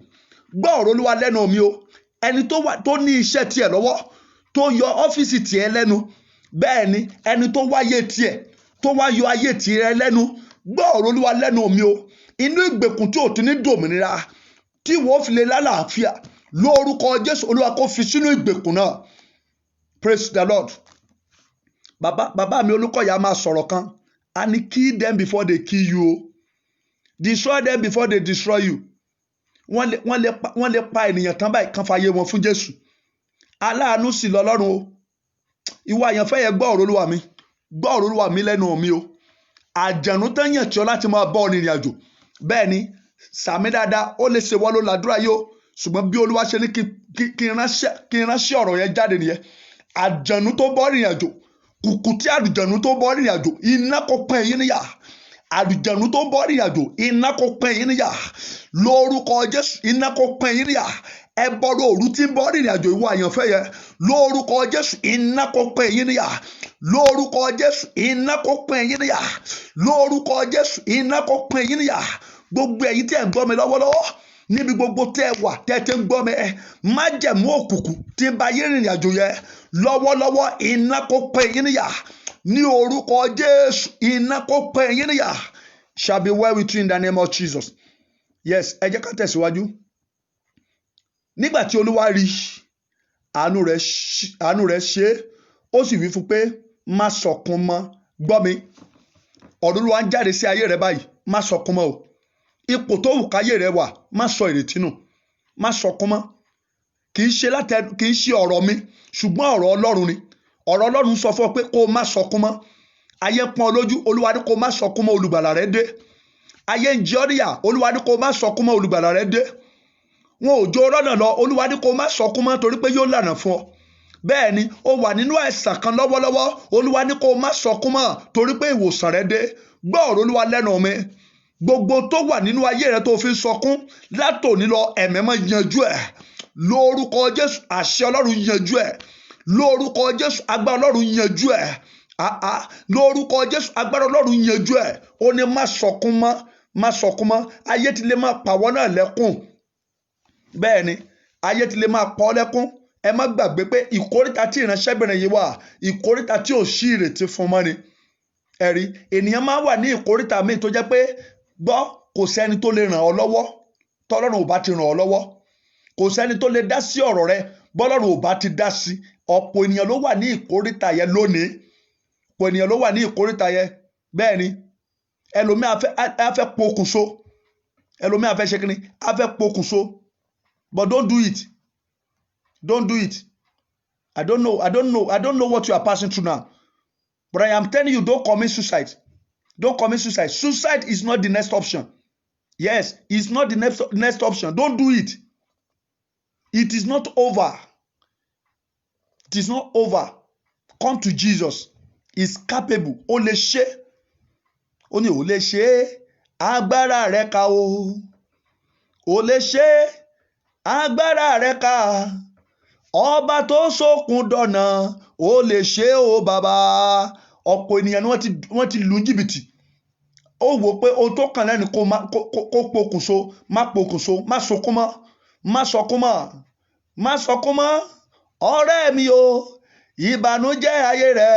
gbọ́ ọ̀rọ̀ Olúwa lẹ́nu mi o ẹni tó ní iṣẹ́ tiẹ̀ lọ́wọ́ tó yọ ọ́fíìsì tiẹ̀ lẹ́nu bẹ́ẹ̀ ni ẹni tó wáyé tiẹ̀ tó wá yọ ayé tiẹ̀ lẹ́nu gbọ́ ọ̀rọ̀ Olúwa lẹ́nu mi o inú ìgbèkùn tí ò ti ní dòmìnira tí wọ́n fi lè lálàáfíà lórúkọ Jésù Olúwa kó fi sínú ìgbèkùn náà. Praise the Lord. Bàbá mi Olúkọ̀yà máa sọ̀rọ̀ kan a ní kill them before they kill you o destroy them before they destroy you. Wọ́n lè pa ènìyàn tán báyìí kan fàyè wọn fún Jésù. Aláàánú sì lọ́lọ́run o. Ìwọ àyànfẹ́ yẹn gbọ́ ọ̀rọ̀ Olúwa mi. Gbọ́ ọ̀rọ̀ Olúwa mi lẹ́nu mi o. Àjànú tán yàn tí ọ láti máa bọ́ ìrìn àjò. Bẹ́ẹ̀ ni sàmì dáadáa ó lè ṣe wọ́n ló làdúrà yìí o. Ṣùgbọ́n bí Olúwa ṣe ní kí n ránṣẹ́ ọ̀rọ̀ yẹn jáde nìyẹn. Àjànú tó bọ́ ìrìn àjò. Kùkù tí àlùjànú tó bọ́ ìrìn àjò. Iná kó pẹ́ yín níyà. Àlùjànú tó bọ́ ìrìn àjò. Iná kó pẹ́ yín níyà. Lórúkọ Jésù iná kó pẹ́ yín níyà. Ẹ bọ́dọ̀ òru tí ń bọ́ ìrìn àjò ìwọ àyànfẹ́ yẹn. Lórúkọ Jésù iná kó pẹ́ yín níyà. Lórúkọ Jésù iná kó pẹ́ yín níyà. Lórúkọ Jésù iná kó pẹ́ yín níyà. Gbogbo ẹ̀yin tí ẹ ń gbọ́ mi lọ́wọ́lọ́wọ́ níbi gbogbo tẹ́ ẹ wà tẹ́ ẹ ti ń gbọ́ mi májẹ̀mú òkùnkùn tí ń ba yín rìnrìn àjò yẹn lọ́wọ́lọ́wọ́ iná kó pẹ́ yín níyà. Ní orúkọ Jésù iná kó pẹ́ yín níyà. Shall be well with you in the name of Jesus. Yes, ẹ jẹ́ ká tẹ̀síwájú. Nígbà tí Olúwa rí àánú rẹ̀ ṣe ó sì wí fún pé má sọkún mọ́. Gbọ́ mi ọ̀rọ̀ Olúwa ń jáde sí ayé rẹ báyìí má sọkún mọ́ o. Ipò tó wù káyé rẹ wà má sọ ìrètí nù má sọkún mọ́. Kì í ṣe ọ̀rọ̀ mi ṣùgbọ́n ọ̀rọ̀ Ọlọ́run ni. Ọ̀rọ̀ Ọlọ́run sọ fún ọ pé kó má sọkún mọ́. Ayé pọ́n ọ lójú Olúwa ní kó má sọkún mọ́ olùgbàlà rẹ dé. Ayé ń jẹ ọ́ níyà Olúwa ní kó má sọkún mọ́ olùgbàlà rẹ dé. Wọn ò jó rọ́nà lọ Olúwa ní kó má sọkún mọ́ torí pé yóò lànà fún ọ. Bẹ́ẹ̀ ni ó wà nínú àìsàn kan lọ́wọ́lọ́wọ́ Olúwa ní kó má sọkún mọ́ torí pé ìwòsàn rẹ dé. Gbọ́ ọ̀rọ̀ Olúwa lẹ́nu mi. Gbogbo tó wà nínú ayé rẹ tó fi sọkún látòní lọ ẹ̀mí mọ́ yanjú ẹ̀. Lórúkọ Jésù àṣẹ Ọlọ́run yanjú ẹ̀. Lórúkọ Jésù agbára Ọlọ́run yanjú ẹ̀. Lórúkọ Jésù agbára Ọlọ́run yanjú ẹ̀. Ó ní má sọkún mọ́ má sọkún mọ́. Ayé ti lè máa pàwọ́ náà lẹ́kùn. Bẹ́ẹ̀ ni ayé ti lè máa pa ọ́ lẹ́kún. Ẹ má gbàgbé pé ìkóríta tí ìránṣẹ́bìnrin yìí wà ìkóríta tí ò sí ìrètí fún mọ́ ni. Ẹ̀rí ènìyàn máa wà ní ìkóríta míì tó jẹ́ pé gbọ́ kò sẹ́ni tó lè ràn ọ́ lọ́wọ́ tọ́lọ́run ò bá ti ràn ọ́ lọ́wọ́. Kò sẹ́ni tó lè dá sí ọ̀rọ̀ rẹ bọ́lọ́run ò bá ti dá sí. Ọ̀pọ̀ ènìyàn ló wà ní ìkóríta yẹn lónìí. Ọ̀pọ̀ ènìyàn ló wà ní ìkóríta yẹn. Bẹ́ẹ̀ ni ẹlòmíì á fẹ́ pokùnso. Ẹlòmíì á fẹ́ ṣe kíni á fẹ́ pokùnso. But don't do it. Don't do it. I don't know what you are passing through now. But I am telling you, don't commit suicide. Don't commit suicide. Suicide is not the next option. Yes, it's not the next option. Don't do it. It is not over. It is not over. Come to Jesus. He's capable. Ó lè ṣe. Ó ní ó lè ṣe. Agbára rẹ̀ ká o. Ó lè ṣe. Agbára rẹ̀ ká. Ọba tó sókun dọ̀nà. Ó lè ṣe o bàbá. Ọ̀pọ̀ ènìyàn ni wọ́n ti lù jìbìtì. Ó wò pé ohun tó kàn lẹ́nu kó pokùnso, má pokùnso, má sọkún mọ́, má sọkún mọ́, má sọkún mọ́. Ọ̀rẹ́ mi o, ìbànújẹ́ ayé rẹ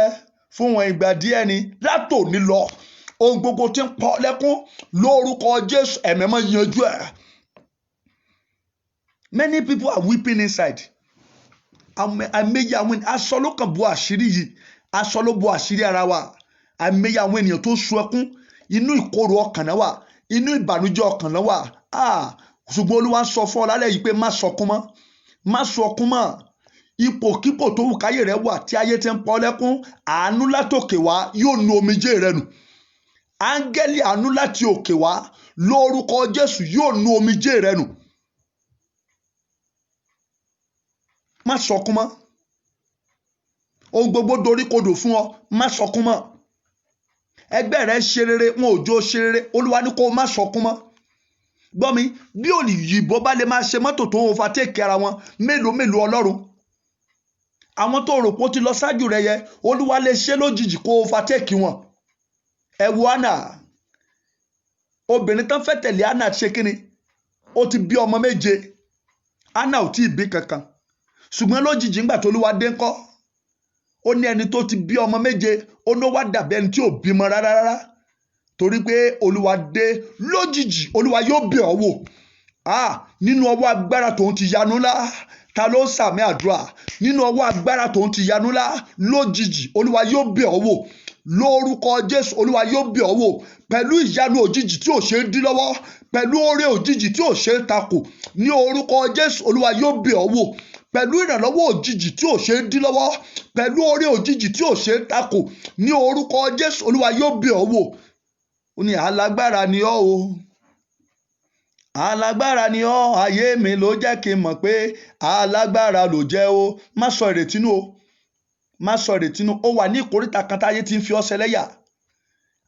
fún wọn ìgbà díẹ̀ ni látòní lọ. Ohun gbogbo tí ń pọ̀ lẹ́kún lórúkọ Jésù ẹ̀mí máa yanjú ẹ̀. Many people are weeping inside. Àìmọye àwọn aṣọ ló kàn bo àṣírí yìí. Aṣọ ló bo àṣírí ara wa. Àìmọye àwọn ènìyàn tó sun ẹkún. Inú ìkorò ọkàn náà wà. Inú ìbànújẹ́ ọkàn náà wà. Ṣùgbọ́n Olúwa ń sọ fún ọ lálẹ́ yìí pé má sọkún mọ́. Má sọkún mọ́. Ipòkípò tó wù káyé rẹ wà tí ayé ti ń pọ̀ lẹ́kún. Àánú látòkè wá yóò nu omijé rẹ nù. áńgẹ́lì àánú láti òkè wá lórúkọ Jésù yóò nu omijé rẹ nù. Má sọkún mọ́. Ohun gbogbo dorí kodò fún ọ, má sọkún mọ́. Ẹgbẹ́ rẹ ṣe rere, wọn ò jó ṣe rere, Olúwa ní kó má sọkún mọ́. Gbọ́ mi, bí òyìnbó bá lè máa ṣe mọ́tò tó ń overtake ara wọn, mélòó Ọlọ́run. Àwọn tó rò pé ó ti lọ ṣáájú rẹ yẹ, Olúwa lè ṣe lójijì kó overtake wọn. Ẹ wo Hánà, obìnrin tán fẹ́ tẹ̀lé Hánà ṣe kíni? Ó ti bí ọmọ 7. Hánà ò tí ì bí kankan. Ṣùgbọ́n lójijì ńgbà tó Olúwa dé ńkọ́, ó ní ẹni tó ti bí ọmọ 7, ó ló wá dàbí ẹni tí ò bímọ rárá. Torí pé Olúwa dé lójijì, Olúwa yóò bẹ̀ ọ́ wò. Nínú ọwọ́ agbára tòun ti yanu ńlá, ta ló sàmì àdúrà? Nínú ọwọ́ agbára tòun ti yanu ńlá, lójijì Olúwa yóò bẹ̀ ọ́ wò. Lórúkọ Jésù, Olúwa yóò bẹ̀ ọ́ wò pẹ̀lú ìyanu òjijì tí ò ṣe é dí lọ́wọ́, pẹ̀lú oore òjijì tí ò ṣe é takò. Ní orúkọ Jésù, Olúwa yóò bẹ̀ ọ́ wò pẹ̀lú ìrànlọ́wọ́ òjijì tí ò ṣe é dí lọ́wọ́, pẹ̀lú oore òjijì tí ò ṣe é takò. Ní orúkọ Jésù, Olúwa yóò bẹ̀ ọ́ wò. Ó ní alágbára ni ọ́ o, alágbára ni ọ́, ayé mi ló jẹ́ kí n mọ̀ pé alágbára ló jẹ́ o. Má sọ ìrètí nù o, má sọ ìrètí nù. Ó wà ní ìkóríta kan táyé ti ń fi ọ́ ṣẹlẹ́yà,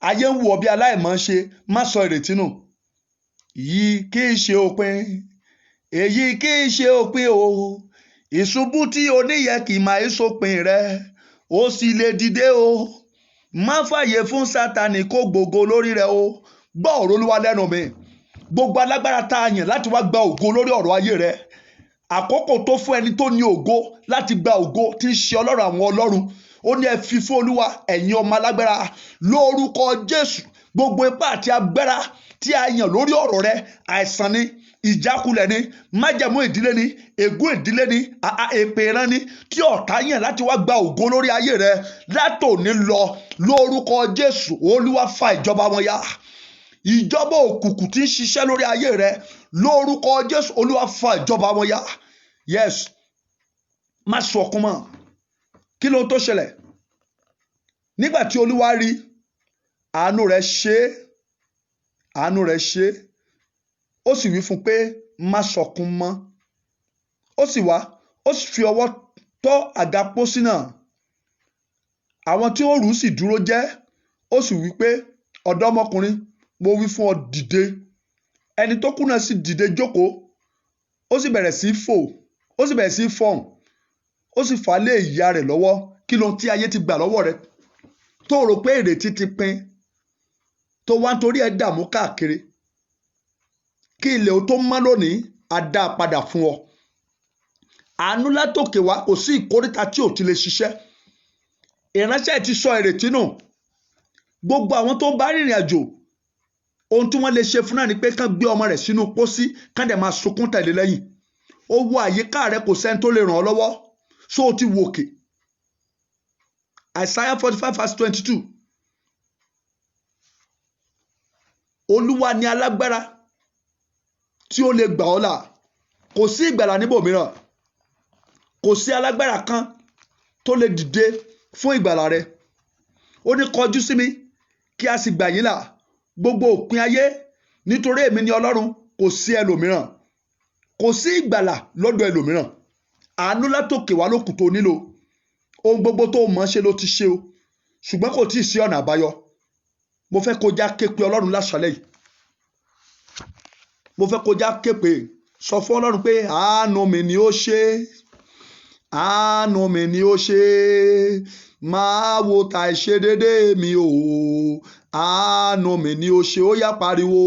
ayé ń wò ọ́ bí aláìmọ̀ ṣe. Má sọ ìrètí nù. Yìí kì í ṣe òpin, èyí kì í ṣe òpin o. Ìṣubú tí o níyẹ kì máa ń sópin rẹ, ó sì lè dìde o. Má fàyè fún Sátánì kó gbògo lórí rẹ o. Gbọ́ ọ̀rọ̀ Olúwa lẹ́nu mi. Gbogbo alágbára tá a yàn láti wá gba ògo lórí ọ̀rọ̀ ayé rẹ, àkókò tó fún ẹni tó ní ògo láti gba ògo tí ń ṣe Ọlọ́run àwọn ọlọ́run. Ó ní ẹ fi fún Olúwa, ẹ̀yin ọmọ alágbára, lórúkọ Jésù. Gbogbo ipá àti agbára tí a yàn lórí ọ̀rọ̀ rẹ, àìsàn ni, ìjákulẹ̀ ni, májẹ̀mú ìdílé ni, ègún ìdílé ni, èpè ìran ni, tí ọ̀tá yàn láti wá gba ògo lórí ayé rẹ, látòní lọ lórúkọ Jésù, Olúwa fa ìjọba wọn ya. Ìjọba òkùnkùn tí ń ṣiṣẹ́ lórí ayé rẹ, lórúkọ Jésù, Olúwa fa ìjọba wọn ya. Yes, má sọkún mọ́. Kí ló tó ṣẹlẹ̀? Nígbà tí Olúwa rí, àánú rẹ̀ ṣe, àánú rẹ̀ ṣe, ó sì wí fún pé má sọkún mọ́. Ó sì wá, ó sì fi ọwọ́ tọ́ àga pósí náà. Àwọn tí ó rù sì dúró jẹ́. Ó sì wí pé ọ̀dọ́mọkùnrin, mo wí fún ọ, dìde. Ẹni tó kú náà sì dìde jókòó. Ó sì bẹ̀rẹ̀ sí fò, ó sì bẹ̀rẹ̀ sí fọhùn. Ó sì fà lé ìyá rẹ̀ lọ́wọ́. Kí ló tí ayé ti gbà lọ́wọ́ rẹ tó rò pé ìrètí ti pin, tó wá nítorí ẹ̀ dààmú káàkiri? Kí ilẹ̀ ó tó mọ́ lónìí, á dá a padà fún ọ. Àánú látòkè wá, kò sí ìkóríta tí ò ti lè ṣiṣẹ́. Ìránṣẹ́ ti sọ ìrètí nù. Gbogbo àwọn tó bá rìnrìn àjò, ohun tí wọ́n lè ṣe fún náà ni pé kán gbé ọmọ rẹ̀ sínú pósí, kán dẹ̀ máa sunkún tẹ̀lé lẹ́yìn. Ó wo àyíká rẹ, kò sẹ́ni tó lè ràn ọ́ lọ́wọ́. So o ti wòkè. Isaiah 45:22. Olúwa ni alágbára tí ó lè gbà ọ́ là. Kò sí ìgbàlà níbòmíràn. Kò sí alágbára kan tó lè dìde fún ìgbàlà rẹ. Ó ní kọjú sí mi kí a sì gbà yín là, gbogbo òpin ayé, nítorí èmi ni Ọlọ́run, kò sí ẹlòmíràn. Kò sí ìgbàlà lọ́dọ̀ ẹlòmíràn. Àánú látòkè wá ló kù tó nílò. Ohun gbogbo tó mọ̀ ṣe ló ti ṣe o, ṣùgbọ́n kò tí ì sí ọ̀nà àbáyọ. Mo fẹ́ kó já ké pe Ọlọ́run láṣálẹ́ yìí. Mo fẹ́ kó já ké pe, sọ fún Ọlọ́run pé àánú mi ni ó ṣe, àánú mi ni ó ṣe, máa wo ta ìṣedédé mi o, àánú mi ni ó ṣe. Ó yá pariwo,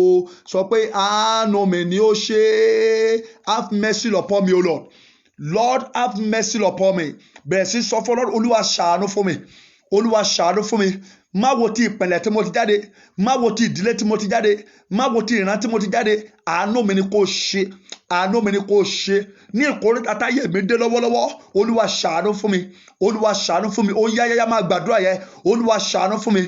sọ pé àánú mi ni ó ṣe. Have mercy upon me, O Lord. Lord, have mercy upon me. Bẹ̀rẹ̀ sí sọ fún Ọlọ́run, Olúwa ṣàánú fún mi, Olúwa ṣàánú fún mi. Má wo ti ìpìlẹ̀ tí mo ti jáde, má wo ti ìdílé tí mo ti jáde, má wo ti ìran tí mo ti jáde. Àánú mi ni kó ṣe, àánú mi ni kó ṣe. Ní ìkóríta táyé mi dé lọ́wọ́lọ́wọ́, Olúwa ṣàánú fún mi, Olúwa ṣàánú fún mi. Ó yá máa gbàdúrà yẹn. Olúwa ṣàánú fún mi,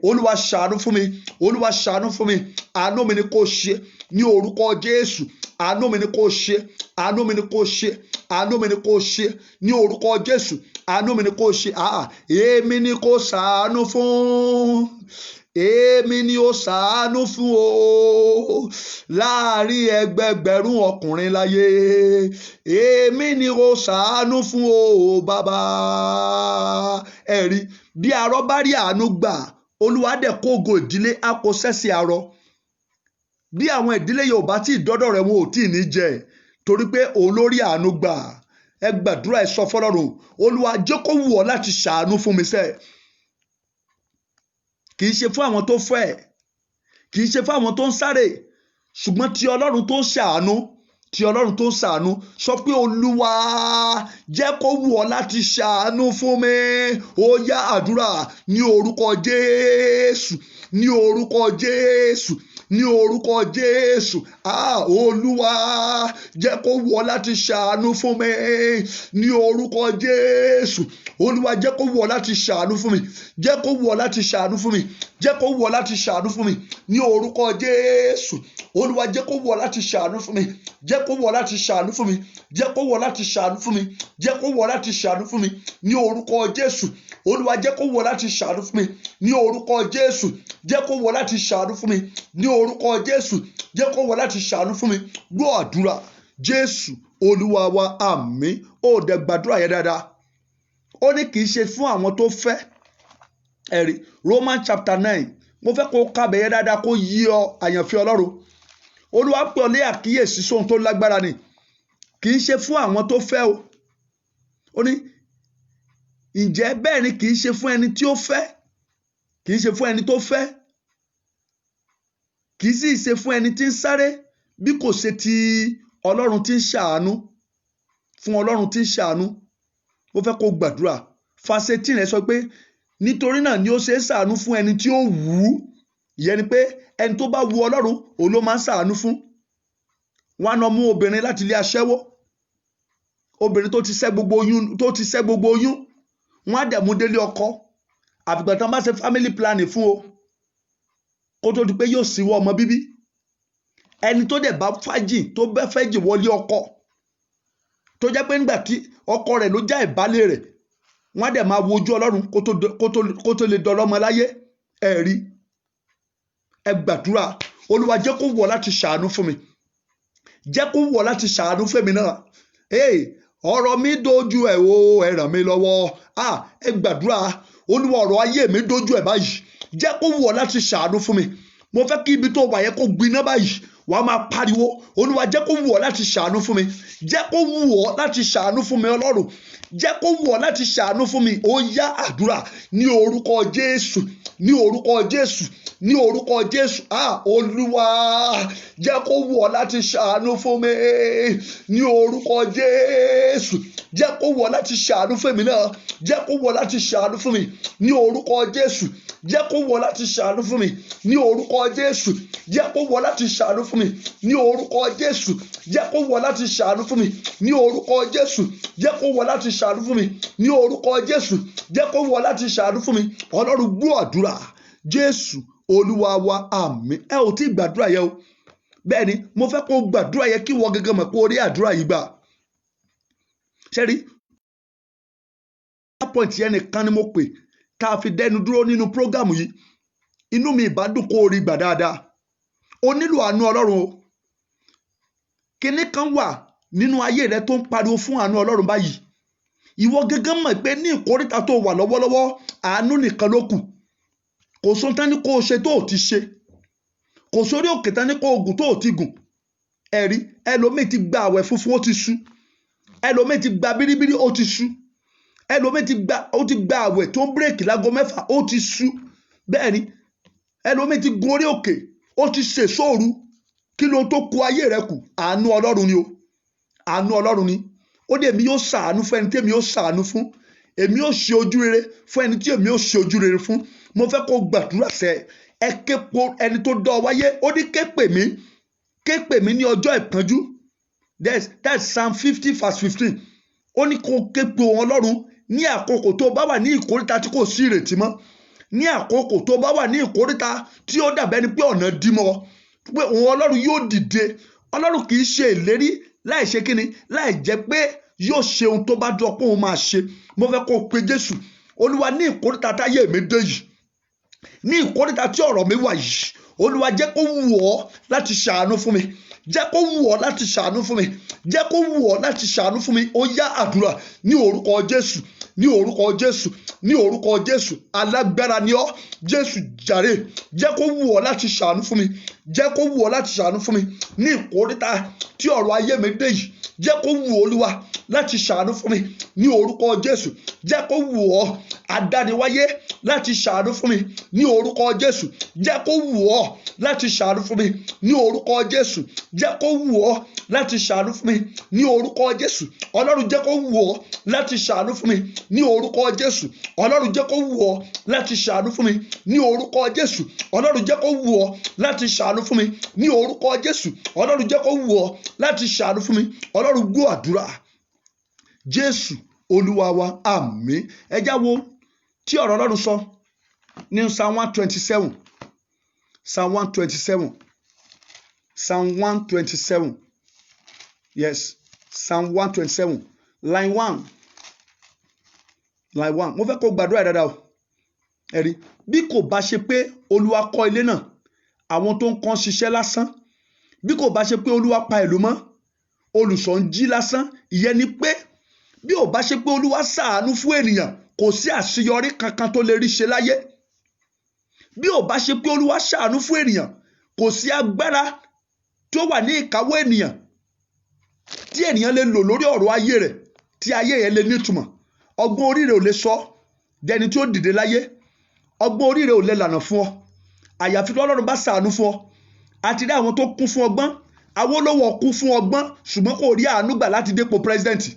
Olúwa ṣàánú fún mi, Olúwa ṣàánú fún mi. Àánú mi ni kó ṣe ní orúkọ Jésù. Àánú mi ni kó ṣe, àánú mi ni kó ṣe, àánú mi ni kó ṣe ní orúkọ Jésù. Àánú mi ni kó ṣe. Èmi ni kó ṣàánú fún. Èmi ni ó ṣàánú fún o láàrin ẹgbẹgbẹ̀rún ọkùnrin láyé. Èmi ni ó ṣàánú fún o bàbá. Ẹ̀rí bí arọ bá rí àánú gbà, Olúwa dẹ̀ kó ògo ìdílé á kó sẹ́sì arọ. Bí àwọn ìdílé Yorùbá tí ìdọ́dọ̀ rẹ̀ wọn ò tí ì ní jẹ torí pé òun ló rí àánú gbà. Ẹ gbàdúrà, ẹ sọ fọ́lọ́run, Olúwa jẹ́ kó wù ọ́ láti ṣàánú fún mi sẹ́. Kì í ṣe fún àwọn tó fẹ́, kì í ṣe fún àwọn tó ń sáré, ṣùgbọ́n ti Ọlọ́run tó ń ṣàánú, ti Ọlọ́run tó ń ṣàánú. Sọ pé Olúwa jẹ́ kó wù ọ́ láti ṣàánú fún mi. Ó yá àdúrà ní orúkọ Jésù, ní orúkọ Jésù, ní orúkọ Jésù. Olúwa jẹ́ kó wù ọ́ láti ṣàánú fún mi ní orúkọ Jésù. Olúwa jẹ́ kó wù ọ́ láti ṣàánú fún mi, jẹ́ kó wù ọ́ láti ṣàánú fún mi, jẹ́ kó wù ọ́ láti ṣàánú fún mi ní orúkọ Jésù. Olúwa jẹ́ kó wù ọ́ láti ṣàánú fún mi, jẹ́ kó wù ọ́ láti ṣàánú fún mi, jẹ́ kó wù ọ́ láti ṣàánú fún mi, jẹ́ kó wù ọ́ láti ṣàánú fún mi ní orúkọ Jésù. Olúwa jẹ́ kó wù ọ́ láti ṣàánú fún mi ní orúkọ Jésù. Jẹ́ kó wù ọ́ láti ṣàánú fún mi ní orúkọ Jésù. Jẹ́ kó wù ọ́ láti ṣàánú fún mi. Gbọ́ àdúrà Jésù Olúwa wa, àmín. Ó dẹ̀ gbàdúrà yẹn dáadáa. Ó ní kì í ṣe fún àwọn tó fẹ́. Ẹ̀rí Romans chapter 9. Mo fẹ́ kó kábẹ̀ yẹn dáadáa kó yí ọ àyànfẹ́ Ọlọ́run. Olúwa pè ọ́ lé àkíyèsí sóhun tó lágbára ni. Kì í ṣe fún àwọn tó fẹ́ o. Ó ní ǹjẹ́ bẹ́ẹ̀ ni kì í ṣe fún ẹni tí ó fẹ́. Kì í ṣe fún ẹni tó fẹ́. Kì í sì ṣe fún ẹni tí ń sáré, bí kò ṣe ti Ọlọ́run tí ń ṣàánú. Fún Ọlọ́run tí ń ṣàánú. Mo fẹ́ kó gbàdúrà. Verse 18 rẹ̀ sọ pé nítorí náà ni ó ṣe ń ṣàánú fún ẹni tí ó wù ú. Ìyẹn ni pé ẹni tó bá wu Ọlọ́run òun ló máa ń ṣàánú fún. Wọ́n á lọ mú obìnrin láti ilé aṣẹ́wó. Obìnrin tó ti ṣẹ́ gbogbo oyún, wọ́n á dẹ̀ mú délé ọkọ. Àfìgbà tán bá ṣe family planning fún o, kó tó di pé yóò síwọ́ ọmọ bíbí. Ẹni tó dẹ̀ bá fàájì tó bẹ́ fẹ́jì wọlé ọkọ, tó jẹ́ pé nígbà tí ọkọ rẹ̀ ló já ìbálẹ̀ rẹ̀, wọ́n á dẹ̀ máa wo ojú Ọlọ́run kó tó lè dọlọ́mọ láyé. Ẹ̀rí ẹ gbàdúrà, Olúwa jẹ́ kó wù ọ́ láti ṣàánú fún mi, jẹ́ kó wù ọ́ láti ṣàánú fún mi náà. Ọ̀rọ̀ mi dojú ẹ̀ o, ẹ ràn mí lọ́wọ́. Ẹ gbàdúrà, Olúwa ọ̀rọ̀ ayé mi dojú ẹ̀ báyìí, jẹ́ kó wù ọ́ láti ṣàánú fún mi. Mo fẹ́ kí ibi tó wà yẹn kó gbiná báyìí. Wàá máa pariwo, Olúwa jẹ́ kó wù ọ́ láti ṣàánú fún mi, jẹ́ kó wù ọ́ láti ṣàánú fún mi Ọlọ́run, jẹ́ kó wù ọ́ láti ṣàánú fún mi. Ó yá àdúrà ní orúkọ Jésù, ní orúkọ Jésù, ní orúkọ Jésù. Olúwa jẹ́ kó wù ọ́ láti ṣàánú fún mi ní orúkọ Jésù. Jẹ́ kó wù ọ́ láti ṣàánú fún mi náà, jẹ́ kó wù ọ́ láti ṣàánú fún mi ní orúkọ Jésù. Jẹ́ kó wù ọ́ láti ṣàánú fún mi ní orúkọ Jésù. Jẹ́ kó wù ọ́ láti ṣàánú fún mi ní orúkọ Jésù. Jẹ́ kó wù ọ́ láti ṣàánú fún mi ní orúkọ Jésù. Jẹ́ kó wù ọ́ láti ṣàánú fún mi ní orúkọ Jésù. Jẹ́ kó wù ọ́ láti ṣàánú fún mi. Ọlọ́run gbọ́ àdúrà Jésù Olúwa wa, àmín. Ẹ ò tí gbàdúrà yẹn o. Bẹ́ẹ̀ ni mo fẹ́ kó gbàdúrà yẹn kí wọ́n gẹ́gẹ́ mọ̀ pé orí àdúrà yìí gbà. Ṣẹ́rí point yẹn nìkan ni mo pè tá a fi dẹnu dúró nínú prógámù yìí. Inú mi ìbá dùn kó rí gbà dáadáa. O nílò àánú Ọlọ́run o. Kinní kan wà nínú ayé rẹ tó ń pariwo fún àánú Ọlọ́run báyìí. Ìwọ gẹ́gẹ́ mọ̀ pé ní ìkóríta tó wà lọ́wọ́lọ́wọ́ àánú nìkan ló kù. Kò sóhun tán ní kó o ṣe tó ò ti ṣe. Kò sórí òkè tán ní kó o gùn tó ò ti gùn. Ẹ̀rí ẹlòmíì ti gba àwẹ̀ funfun ó ti sú. Ẹlòmíì ti gba bíríbírí ó ti sú. Ẹlòmíì ti gba àwẹ̀ tó ń bírèkì lágo 6 ó ti sú. Bẹ́ẹ̀ ni ẹlòmíì ti gun orí òkè ó ti ṣèṣóòru. Kí ló tó kù ayé rẹ kù? Àánú Ọlọ́run ni o. Àánú Ọlọ́run ni. Ó dé èmi yóò ṣàánú fún ẹni tí èmi yóò ṣàánú fún. Èmi yóò ṣe ojú rere fún ẹni tí èmi yóò ṣe ojú rere fún. Mo fẹ́ kó gbàdúrà sẹ́ ẹ képo ẹni tó dán ọ wáyé. Ó ní ké pè mí ní ọjọ́ ìpọ́njú. That's Psalm 50 verse 15. Ó ní kó képo Ọlọ́run ní àkókò tó bá wà ní ìkóríta tí kò sí ìrètí mọ́. Ní àkókò tó bá wà ní ìkóríta tí ó dàbẹ́ ni pé ọ̀nà dí mọ́. Pé òun Ọlọ́run yóò dìde. Ọlọ́run kì í ṣe ìlérí láì ṣe kíni, láì jẹ́ pé yóò ṣe ohun tó bá dọ̀ pé òun máa ṣe. Mo fẹ́ kó pe Jésù. Olúwa ní ìkóríta táyé mi dé yìí. ní ìkórìtà tí ọ̀rọ̀ mi wà yìí, Olúwa jẹ́ kó wù ọ́ láti ṣàánú fún mi, jẹ́ kó wù ọ́ láti ṣàánú fún mi, jẹ́ kó wù ọ́ láti ṣàánú fún mi. Ó yá àdúrà ní orúkọ Jésù, ní orúkọ Jésù, ní orúkọ Jésù. Alágbára ni ọ́, Jésù jàre, jẹ́ kó wù ọ́ láti ṣàánú fún mi, jẹ́ kó wù ọ́ láti ṣàánú fún mi ní ìkórìtà tí ọ̀rọ̀ ayé mi dé yìí. Jẹ́ kó wù Olúwa láti ṣàánú fún mi ní orúkọ Jésù. Jẹ́ kó wù ọ́ adániwáyé láti ṣàánú fún mi ní orúkọ Jésù. Jẹ́ kó wù ọ́ láti ṣàánú fún mi ní orúkọ Jésù. Jẹ́ kó wù ọ́ láti ṣàánú fún mi ní orúkọ Jésù. Ọlọ́run jẹ́ kó wù ọ́ láti ṣàánú fún mi ní orúkọ Jésù. Ọlọ́run jẹ́ kó wù ọ́ láti ṣàánú fún mi ní orúkọ Jésù. Ọlọ́run jẹ́ kó wù ọ́ láti ṣàánú fún mi ní orúkọ Jésù. Ọlọ́run jẹ́ kó wù ọ́ láti ṣàánú fún mi. Ọlọ́run gbọ́ àdúrà. Jésù Olúwa wa, àmín. Ẹ já wo tí ọ̀rọ̀ Ọlọ́run sọ ní Psalm 127. Psalm 127. Psalm 127. Yes, Psalm 127. Line 1. Line 1. Mo fẹ́ kó gbàdúrà dáadáa o. Ẹ̀rí, bí kò bá ṣe pé Olúwa kọ́ ilé náà, àwọn tó ń kàn ṣiṣẹ́ lásán. Bí kò bá ṣe pé Olúwa pa ìlú mọ́, olùṣọ́ ń jí lásán. Ìyẹn ni pé bí ò bá ṣe pé Olúwa ṣàánú fún ènìyàn, kò sí àṣeyọrí kankan tó lè rí ṣe láyé. Bí ò bá ṣe pé Olúwa ṣàánú fún ènìyàn, kò sí agbára tó wà ní ìkáwọ́ ènìyàn tí ènìyàn lè lò lórí ọ̀rọ̀ ayé rẹ̀, tí ayé yẹn lè nítumọ̀. Ọgbọ́n orí rẹ̀ ò lè sọ dẹni tí ó dìde láyé. Ọgbọ́n orí rẹ̀ ò lè lànà fún ọ. Àyàfi tí Ọlọ́run bá ṣàánú fún ọ. Àti rí àwọn tó kún fún ọgbọ́n. Awólọ́wọ̀ kún fún ọgbọ́n ṣùgbọ́n kò rí àánú gbà láti dépò pírẹsidẹ́ǹtì.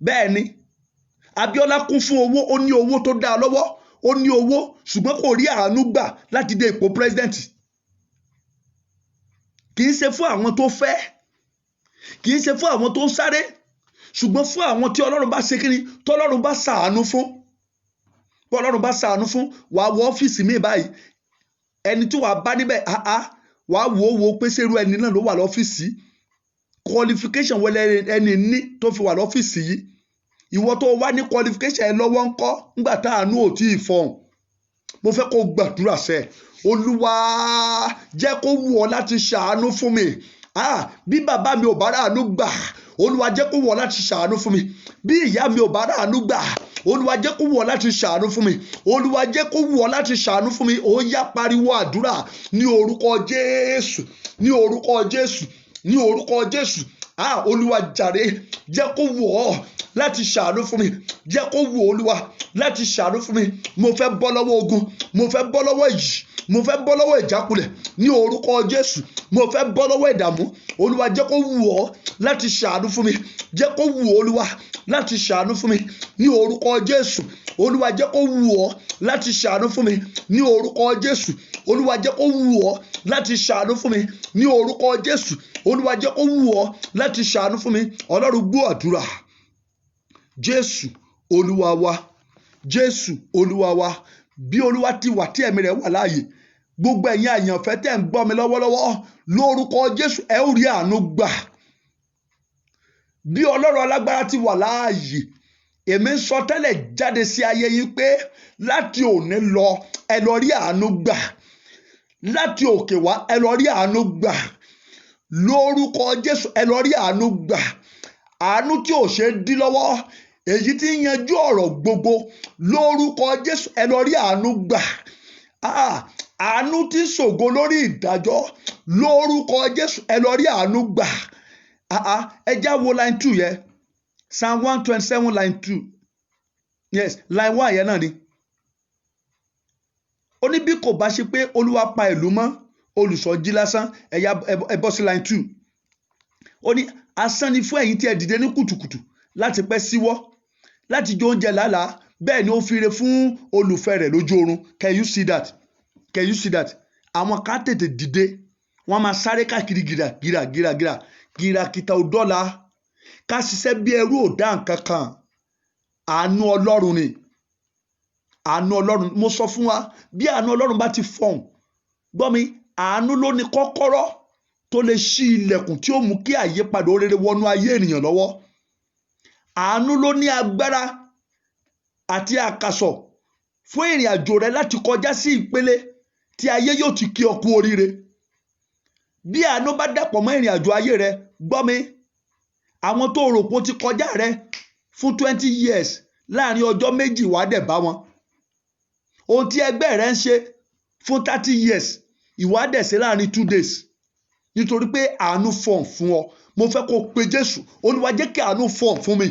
Bẹ́ẹ̀ ni Abíọ́lá kún fún owó, ó ní owó tó dá lọ́wọ́, ó ní owó ṣùgbọ́n kò rí àánú gbà láti dé ipò pírẹsidẹ́ǹtì. Kì í ṣe fún àwọn tó fẹ́, kì í ṣe fún àwọn tó ń sáré, ṣùgbọ́n fún àwọn tí Ọlọ́run bá ṣe kíni, tí Ọlọ́run bá ṣàánú fún. Bí Ọlọ́run bá ṣàánú fún, wàá wọ ọ́fíìsì mi báyìí, ẹni tí wàá bá níbẹ̀ wàá wò pé ṣerú ẹni náà ló wà lọ́fíìsì. Qualification wọlé ẹni ní tó fi wà lọ́fíìsì yìí. Ìwọ tó wá ní qualification ẹ lọ́wọ́ ńkọ́ ńgbà tá àánú ò tí ì fọhùn. Mo fẹ́ kó gbàdúrà sẹ́, Olúwa jẹ́ kó wù ọ́ láti ṣàánú fún mi. Bí bàbá mi ò bá ráàánú gbà, Olúwa jẹ́ kó wù ọ́ láti ṣàánú fún mi. Bí ìyá mi ò bá ráàánú gbà, Olúwa jẹ́ kó wù ọ́ láti ṣàánú fún mi. Olúwa jẹ́ kó wù ọ́ láti ṣàánú fún mi. Ó yá pariwo àdúrà ní orúkọ Jésù, ní orúkọ Jésù, ní orúkọ Jésù. Olúwa jàre, jẹ́ kó wù ọ́ láti ṣàánú fún mi. Jẹ́ kó wù Olúwa láti ṣàánú fún mi. Mo fẹ́ bọ́ lọ́wọ́ ogun, mo fẹ́ bọ́ lọ́wọ́ ìjì, mo fẹ́ bọ́ lọ́wọ́ ìjákulẹ̀ ní orúkọ Jésù. Mo fẹ́ bọ́ lọ́wọ́ ìdààmú. Olúwa jẹ́ kó wù ọ́ láti ṣàánú fún mi. Jẹ́ kó wù Olúwa láti ṣàánú fún mi ní orúkọ Jésù. Olúwa jẹ́ kó wù ọ́ láti ṣàánú fún mi ní orúkọ Jésù. Olúwa jẹ́ kó wù ọ́ láti ṣàánú fún mi ní orúkọ Jésù. Olúwa jẹ́ kó wù ọ́ láti ṣàánú fún mi. Ọlọ́run gbọ́ àdúrà. Jésù Olúwa wa, Jésù Olúwa wa. Bí Olúwa ti wà tí ẹ̀mí rẹ̀ wà láàyè, gbogbo ẹ̀yin àyànfẹ́ tẹ́ ń gbọ́ mi lọ́wọ́lọ́wọ́ lórúkọ Jésù, ẹ ó rí àánú gbà. Bí Ọlọ́run alágbára ti wà láàyè, èmi ń sọ tẹ́lẹ̀ jáde sí ayé yín pé láti òní lọ ẹ lọ rí àánú gbà. Láti òkè wá ẹ lọ rí àánú gbà. Lórúkọ Jésù ẹ lọ rí àánú gbà. Àánú tí ò ṣe dí lọ́wọ́, èyí tí ń yanjú ọ̀rọ̀ gbogbo, lórúkọ Jésù ẹ lọ rí àánú gbà. Àánú tí ń ṣògo lórí ìdájọ́, lórúkọ Jésù ẹ lọ rí àánú gbà. Ẹ já wo line 2 yẹn. Psalm 127 line 2. Yes, line 1 yẹn náà ni. Ó ní bí kò bá ṣe pé Olúwa pa ìlú mọ́, olùṣọ́ jí lásán. Ẹ bọ́ sí line 2. Ó ní asán ni fún ẹ̀yin tí ẹ dìde ní kùtùkùtù láti pẹ́ síwọ́, láti jẹ oúnjẹ lálàá, bẹ́ẹ̀ ni ó fi ire fún olùfẹ́ rẹ̀ lójú oorun. Can you see that? Can you see that? Àwọn kan tètè dìde, wọ́n máa sáré káàkiri gìràkìtà ò dọ́là. Ká ṣiṣẹ́ bí ẹrú ò dá nǹkan kan. Àánú Ọlọ́run ni. Àánú Ọlọ́run. Mo sọ fún wa, bí àánú Ọlọ́run bá ti fọhùn, gbọ́ mi, àánú ló ní kọ́kọ́rọ́ tó lè ṣí ilẹ̀kùn tí ó mú kí àyípadà orere wọnú ayé ènìyàn lọ́wọ́. Àánú ló ní agbára àti àkàsọ̀ fún ìrìn àjò rẹ láti kọjá sí ìpele tí ayé yóò ti kí ọ kú oríire. Bí àánú bá dàpọ̀ mọ́ ìrìn àjò ayé rẹ, gbọ́ mi, àwọn tó rò pé ó ti kọjá rẹ fún 20 years láàrin ọjọ́ méjì wàá dẹ̀ bá wọn. Ohun tí ẹgbẹ́ rẹ ń ṣe fún 30 years ìwà dẹ̀ ṣe láàrin 2 days. Nítorí pé àánú fọ̀n fún ọ. Mo fẹ́ kó pe Jésù, Olúwa jẹ́ kí àánú fọ̀n fún mi.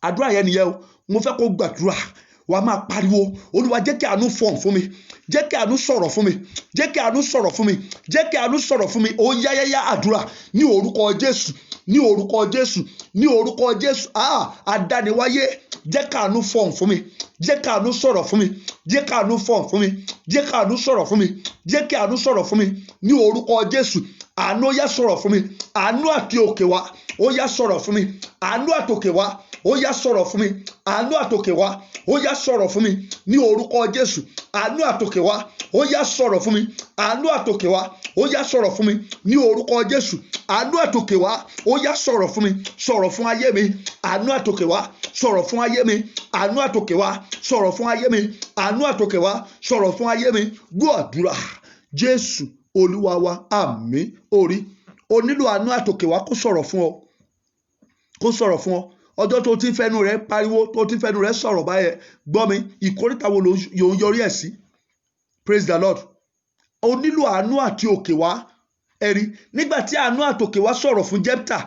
Àdúrà yẹn nìyẹn o. Mo fẹ́ kó gbàdúrà, wà á máa pariwo, Olúwa jẹ́ kí àánú fọ̀n fún mi, jẹ́ kí àánú sọ̀rọ̀ fún mi, jẹ́ kí àánú sọ̀rọ̀ fún mi, jẹ́ kí àánú sọ̀rọ̀ fún mi. Ó yáyáyá àdúrà ní orúkọ Jésù, ní orúkọ Jésù, ní orúkọ Jésù. Adániwáyé, jẹ́ kí àánú fọ̀n fún mi, jẹ́ kí àánú sọ̀rọ̀ fún mi, jẹ́ kí àánú fọ̀n fún mi, jẹ́ kí àánú sọ̀rọ̀ fún mi, jẹ́ kí àánú sọ̀rọ̀ fún mi ní orúkọ Jésù. Àánú ó yá sọ̀rọ̀ fún mi, àánú àti òkè wá ó yá sọ̀rọ̀ fún mi, àánú àtòkè wá ó yá sọ̀rọ̀ fún mi, àánú àtòkè wá ó yá sọ̀rọ̀ fún mi ní orúkọ Jésù. Àánú àtòkè wá ó yá sọ̀rọ̀ fún mi, àánú àtòkè wá ó yá sọ̀rọ̀ fún mi ní orúkọ Jésù. Àánú àtòkè wá ó yá sọ̀rọ̀ fún mi, sọ̀rọ̀ fún ayé mi. Àánú àtòkè wá sọ̀rọ̀ fún ayé mi, àánú àtòkè wá sọ̀rọ̀ fún ayé mi, àánú àtòkè wá sọ̀rọ̀ fún ayé mi. Gbọ́ àdúrà Jésù Olúwa wa, àmín. Orí o nílò àánú àtòkè wá kó sọ̀rọ̀ fún ọ, kó sọ̀rọ̀ fún ọ. Ọjọ́ tó ti fẹnu rẹ pariwo, tó ti fẹnu rẹ sọ̀rọ̀ báyẹn, gbọ́ mi, ìkórìtà wo ló ń yọrí ẹ̀ sí? Praise the Lord. O nílò àánú àti òkè wá. Ẹ̀rí, nígbà tí àánú àtòkè wá sọ̀rọ̀ fún Jẹ́fítà,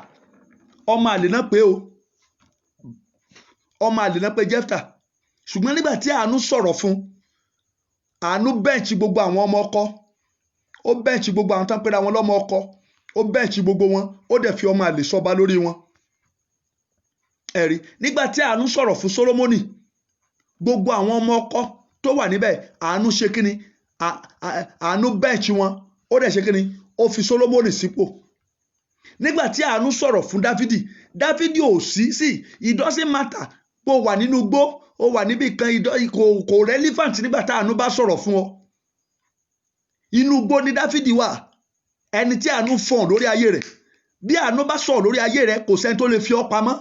ọmọ àlè náà pé o, ọmọ àlè náà pé Jẹ́fítà. Ṣùgbọ́n nígbà tí àánú sọ̀rọ̀ fún, àánú bẹ́ǹchì gbogbo àwọn ọmọ ọkọ, ó bẹ́ǹchì gbogbo àwọn tán pera wọn lọ́mọ ọkọ, ó bẹ́ǹchì gbogbo wọn, ó dẹ̀ fi ọmọ àlè sọba lórí wọn. Ẹ̀rí, nígbà tí àánú sọ̀rọ̀ fún Sólómọ́nì, gbogbo àwọn ọmọ ọkọ tó wà níbẹ̀, àánú ṣe kíni? Àánú bẹ́ǹchì wọn, ó dẹ̀ ṣe kíni? Ó fi Sólómọ́nì sípò. Nígbà tí àánú sọ̀rọ̀ fún Dáfídì, Dáfídì ò sí, it doesn't matter pé o wà nínú igbó, o wà níbi kan, kò relevant nígbà tí àánú bá sọ̀rọ̀ fún ọ. Inú igbó ni Dáfídì wà, ẹni tí àánú fọ̀n lórí ayé rẹ̀. Bí àánú bá sọ̀rọ̀ lórí ayé rẹ̀, kò sẹ́ni tó lè fi ọ́ pamọ́.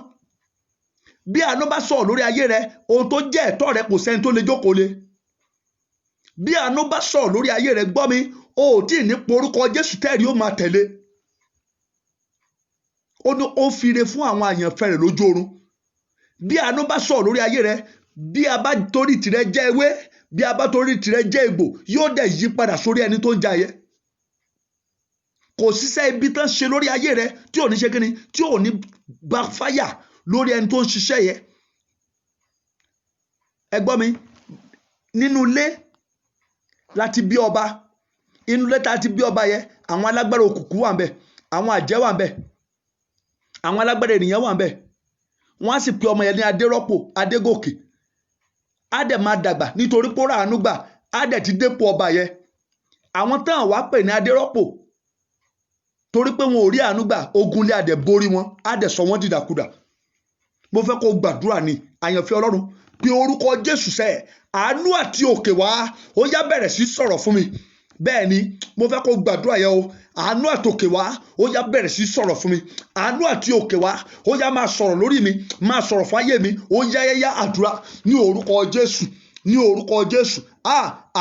Bí àánú bá sọ̀rọ̀ lórí ayé rẹ̀, ohun tó jẹ́ ẹ̀tọ́ rẹ̀ kò sẹ́ni tó lè jókòó lé. Bí àánú bá sọ̀rọ̀ lórí ayé rẹ̀, gbọ́ mi, o ò tí ì ní porúkọ Jésù tẹ́rì ó máa tẹ̀lé. Ó fire fún àwọn àyànfẹ́ rẹ̀ lójú oorun. Bí àánú bá sọ̀rọ̀ lórí ayé rẹ̀, bí a bá torí tirẹ̀ jẹ́ ewé, bí a bá torí tirẹ̀ jẹ́ egbò, yóò dẹ̀ yí padà sórí ẹni tó ń jayé. Kò síṣẹ́ ibi tán ṣe lórí ayé rẹ̀ tí ò ní ṣe kíni, tí ò ní backfire lórí ẹni tó ń ṣiṣẹ́ yẹn. Ẹ gbọ́ mi, nínú ilé láti bí ọba, inú ilé tá ti bí ọba yẹn, àwọn alágbára òkùnkùn wà ńbẹ̀, àwọn àjẹ́ wà ńbẹ̀, àwọn alágbára ènìyàn wà ńbẹ̀. Wọ́n á sì pe ọmọ yẹn ní Adérọ́pò, Adégòkè. Á dẹ̀ máa dàgbà nítorí pé ó rà àánú gbà, á dẹ̀ ti dépò ọba yẹn. Àwọn táwọn wá pè ní Adérọ́pò, torí pé wọn ò rí àánú gbà, ogun lé á dẹ̀ borí wọn, á dẹ̀ sọ wọ́n dìdàkudà. Mo fẹ́ kó gbàdúrà ní àyànfẹ́ Ọlọ́run, pé orúkọ Jésù sẹ́, àánú àti òkè wá ó yá bẹ̀rẹ̀ sí sọ̀rọ̀ fún mi. Bẹ́ẹ̀ ni, mo fẹ́ kó gbàdúrà yẹn o. Àánú àtòkè wá ó yá bẹ̀rẹ̀ sí sọ̀rọ̀ fún mi. Àánú àti òkè wá ó yá máa sọ̀rọ̀ lórí mi, máa sọ̀rọ̀ fún ayé mi. Ó yáyáyá àdúrà ní orúkọ Jésù, ní orúkọ Jésù.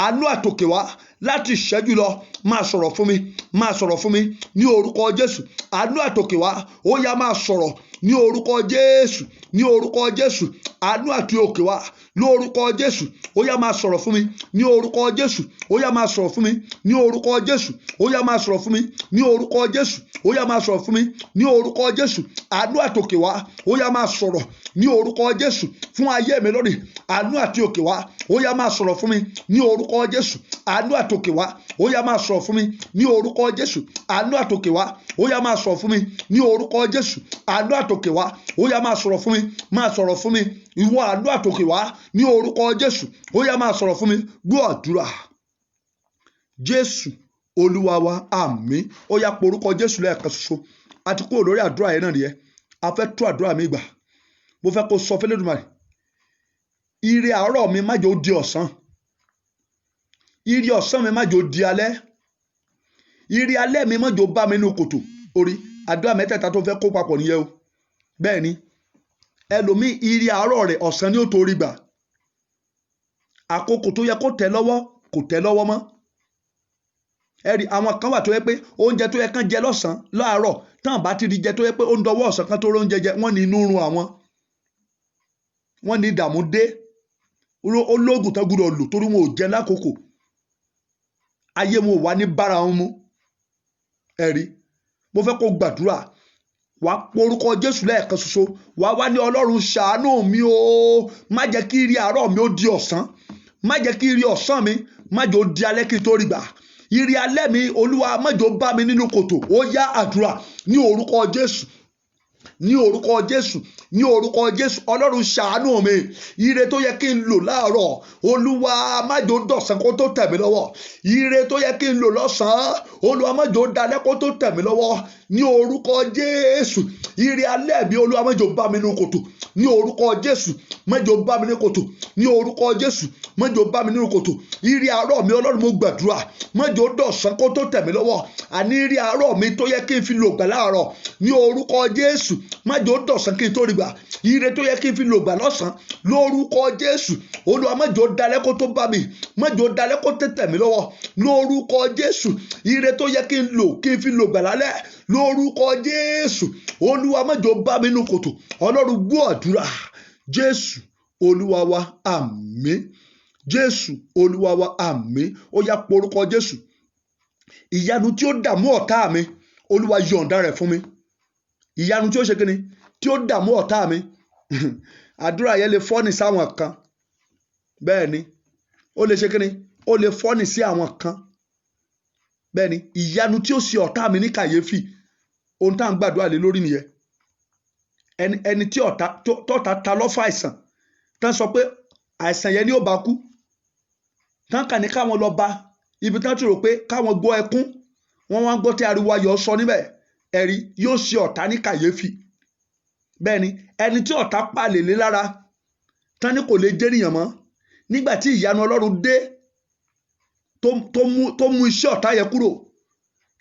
Àánú àtòkè wá láti ìṣẹ́jú lọ máa sọ̀rọ̀ fún mi, máa sọ̀rọ̀ fún mi ní orúkọ Jésù. Àánú àtòkè wá ó yá máa sọ̀rọ̀ ní orúkọ Jésù, ní orúkọ Jésù. Àánú àti òkè wá lórúkọ Jésù ó yá máa sọ̀rọ̀ fún mi ní orúkọ Jésù. Ó yá máa sọ̀rọ̀ fún mi ní orúkọ Jésù. Ó yá máa sọ̀rọ̀ fún mi ní orúkọ Jésù. Ó yá máa sọ̀rọ̀ fún mi ní orúkọ Jésù. Àánú àtòkè wá ó yá máa sọ̀rọ̀ ní orúkọ Jésù fún ayé mi lónìí. Àánú àti òkè wá ó yá máa sọ̀rọ̀ fún mi ní orúkọ Jésù. Àánú àtòkè wá ó yá máa sọ̀rọ̀ fún mi ní orúkọ Jésù. Àánú àtòkè wá ó yá máa sọ̀rọ̀ fún mi ní orúkọ Jésù. Àánú àtòkè wá ó yá máa sọ̀rọ̀ fún mi, máa sọ̀rọ̀ fún mi. Ìwọ àánú àtòkè wá ní orúkọ Jésù ó yá máa sọ̀rọ̀ fún mi. Gbọ́ àdúrà Jésù Olúwa wa, àmín. Ó yá pe orúkọ Jésù lẹ́ẹ̀kan ṣoṣo. A ti kúrò lórí àdúrà yẹn náà nìyẹn. A fẹ́ tú àdúrà mi gbà. Mo fẹ́ kó sọ f'Ẹlẹ́dùmarè, ire àárọ̀ mi má jẹ́ ó di ọ̀sán, ire ọ̀sán mi má jẹ́ ó di alẹ́, ire alẹ́ mi má jẹ́ ó bá mi nínú kòtò. Orí àdúrà mẹ́tẹ̀ẹ̀ta tó fẹ́ kó papọ̀ nìyẹn o. Bẹ́ẹ̀ ni, ẹlòmíì ire àárọ̀ rẹ̀ ọ̀sán ni ó torí gbà. àkókò tó yẹ kó tẹ̀ lọ́wọ́ kò tẹ̀ lọ́wọ́ mọ́. Ẹ̀rí àwọn kan wà tó yẹ pé oúnjẹ tó yẹ kán jẹ lọ́sàn-án láàárọ̀ tán bá ti rí jẹ tó yẹ pé ó ń dọwọ́ ọ̀sán kan tó róúnjẹ jẹ wọ́n ní inú run àwọn, wọ́n ní ìdààmú dé, olóògùn tán gbúdọ̀ lò torí wọn ò jẹ lákòókò, ayé wọn ò wá ní bára wọn mu. Ẹ̀rí mo fẹ́ kó gbàdúrà wàá porúkọ Jésù lẹ́ẹ̀kan ṣoṣo, wàá wá ní Ọlọ́run ṣàánú mi o, má jẹ́ kí ire àárọ̀ mi ó di ọ̀sán, má jẹ́ kí ire ọ̀sán mi má jẹ́ ó di alẹ́ kí n tó rí gbà, ire alẹ́ mi Olúwa má jẹ́ ó bá mi nínú kòtò. Ó yá àdúrà ní orúkọ Jésù, ní orúkọ Jésù, ní orúkọ Jésù. Ọlọ́run ṣàánú mi, ire tó yẹ kí n lò láàárọ̀ Olúwa má jẹ́ ó dọ̀sán kó tó tẹ̀ mí lọ́wọ́, ire tó yẹ kí n lò lọ́sàn-án Olúwa má jẹ́ ó dalẹ́ kó tó tẹ̀ mí lọ́wọ́, ní orúkọ Jésù. Ire alẹ́ mi Olúwa má jẹ́ ó bá mi nínú kòtò, ní orúkọ Jésù. Má jẹ́ ó bá mi nínú kòtò, ní orúkọ Jésù. Má jẹ́ ó bá mi nínú kòtò. Ire àárọ̀ mi Ọlọ́run mo gbàdúrà má jẹ́ ó dọ̀sán kó tó tẹ̀ mí lọ́wọ́, àní ire àárọ̀ mi tó yẹ kí n fi lò gbà láàárọ̀ ní orúkọ Jésù. Má jẹ́ ó dọ̀sán kí n tó rí gbà, ire tó yẹ kí n fi lò gbà lọ́sàn-án lórúkọ Jésù. Olúwa má jẹ́ ó dalẹ́ kó tó bá mi, má jẹ́ ó dalẹ́ kó tó tẹ̀ mí lọ́wọ́ lórúkọ Jésù. Ire tó yẹ kí n lò kí n fi lò gbà lálẹ́ lórúkọ Jésù. Olúwa má jẹ́ ó bá mi nínú kòtò. Ọlọ́run gbọ́ àdúrà Jésù Olúwa wa, àmín. Jésù Olúwa wa, àmín. Ó yá porúkọ Jésù. Ìyanu tí ó dààmú ọ̀tá mi Olúwa yọ̀ǹda rẹ̀ fún mi. Ìyanu tí ó ṣe kíni tí ó dààmú ọ̀tá mi. Àdúrà yẹn lè fọ́ni sáwọn kan, bẹ́ẹ̀ ni ó lè ṣe kíni ó lè fọ́ni sí àwọn kan, bẹ́ẹ̀ ni ìyanu tí ó ṣe ọ̀tá mi ní kàyéfì, ohun tá à ń gbàdúrà lé lórí nìyẹn. Ẹni tí tọ́ta ta lọ́fà àìsàn tán sọ pé àìsàn yẹn ni ó bá kú, tán kàn ní káwọn lọ bá ibi tán ti rò pé káwọn gbọ́ ẹkún, wọ́n wá ń gbọ́ tí ariwo ayọ̀ sọ níbẹ̀. Ẹ̀rí yóò ṣe ọ̀tá ní kàyéfì. Bẹ́ẹ̀ ni ẹni tí ọ̀tá pa lè lé lára tán ní kò lè jẹ́nìyàn mọ́, nígbà tí ìyanu Ọlọ́run dé tó mú iṣẹ́ ọ̀tá yẹn kúrò,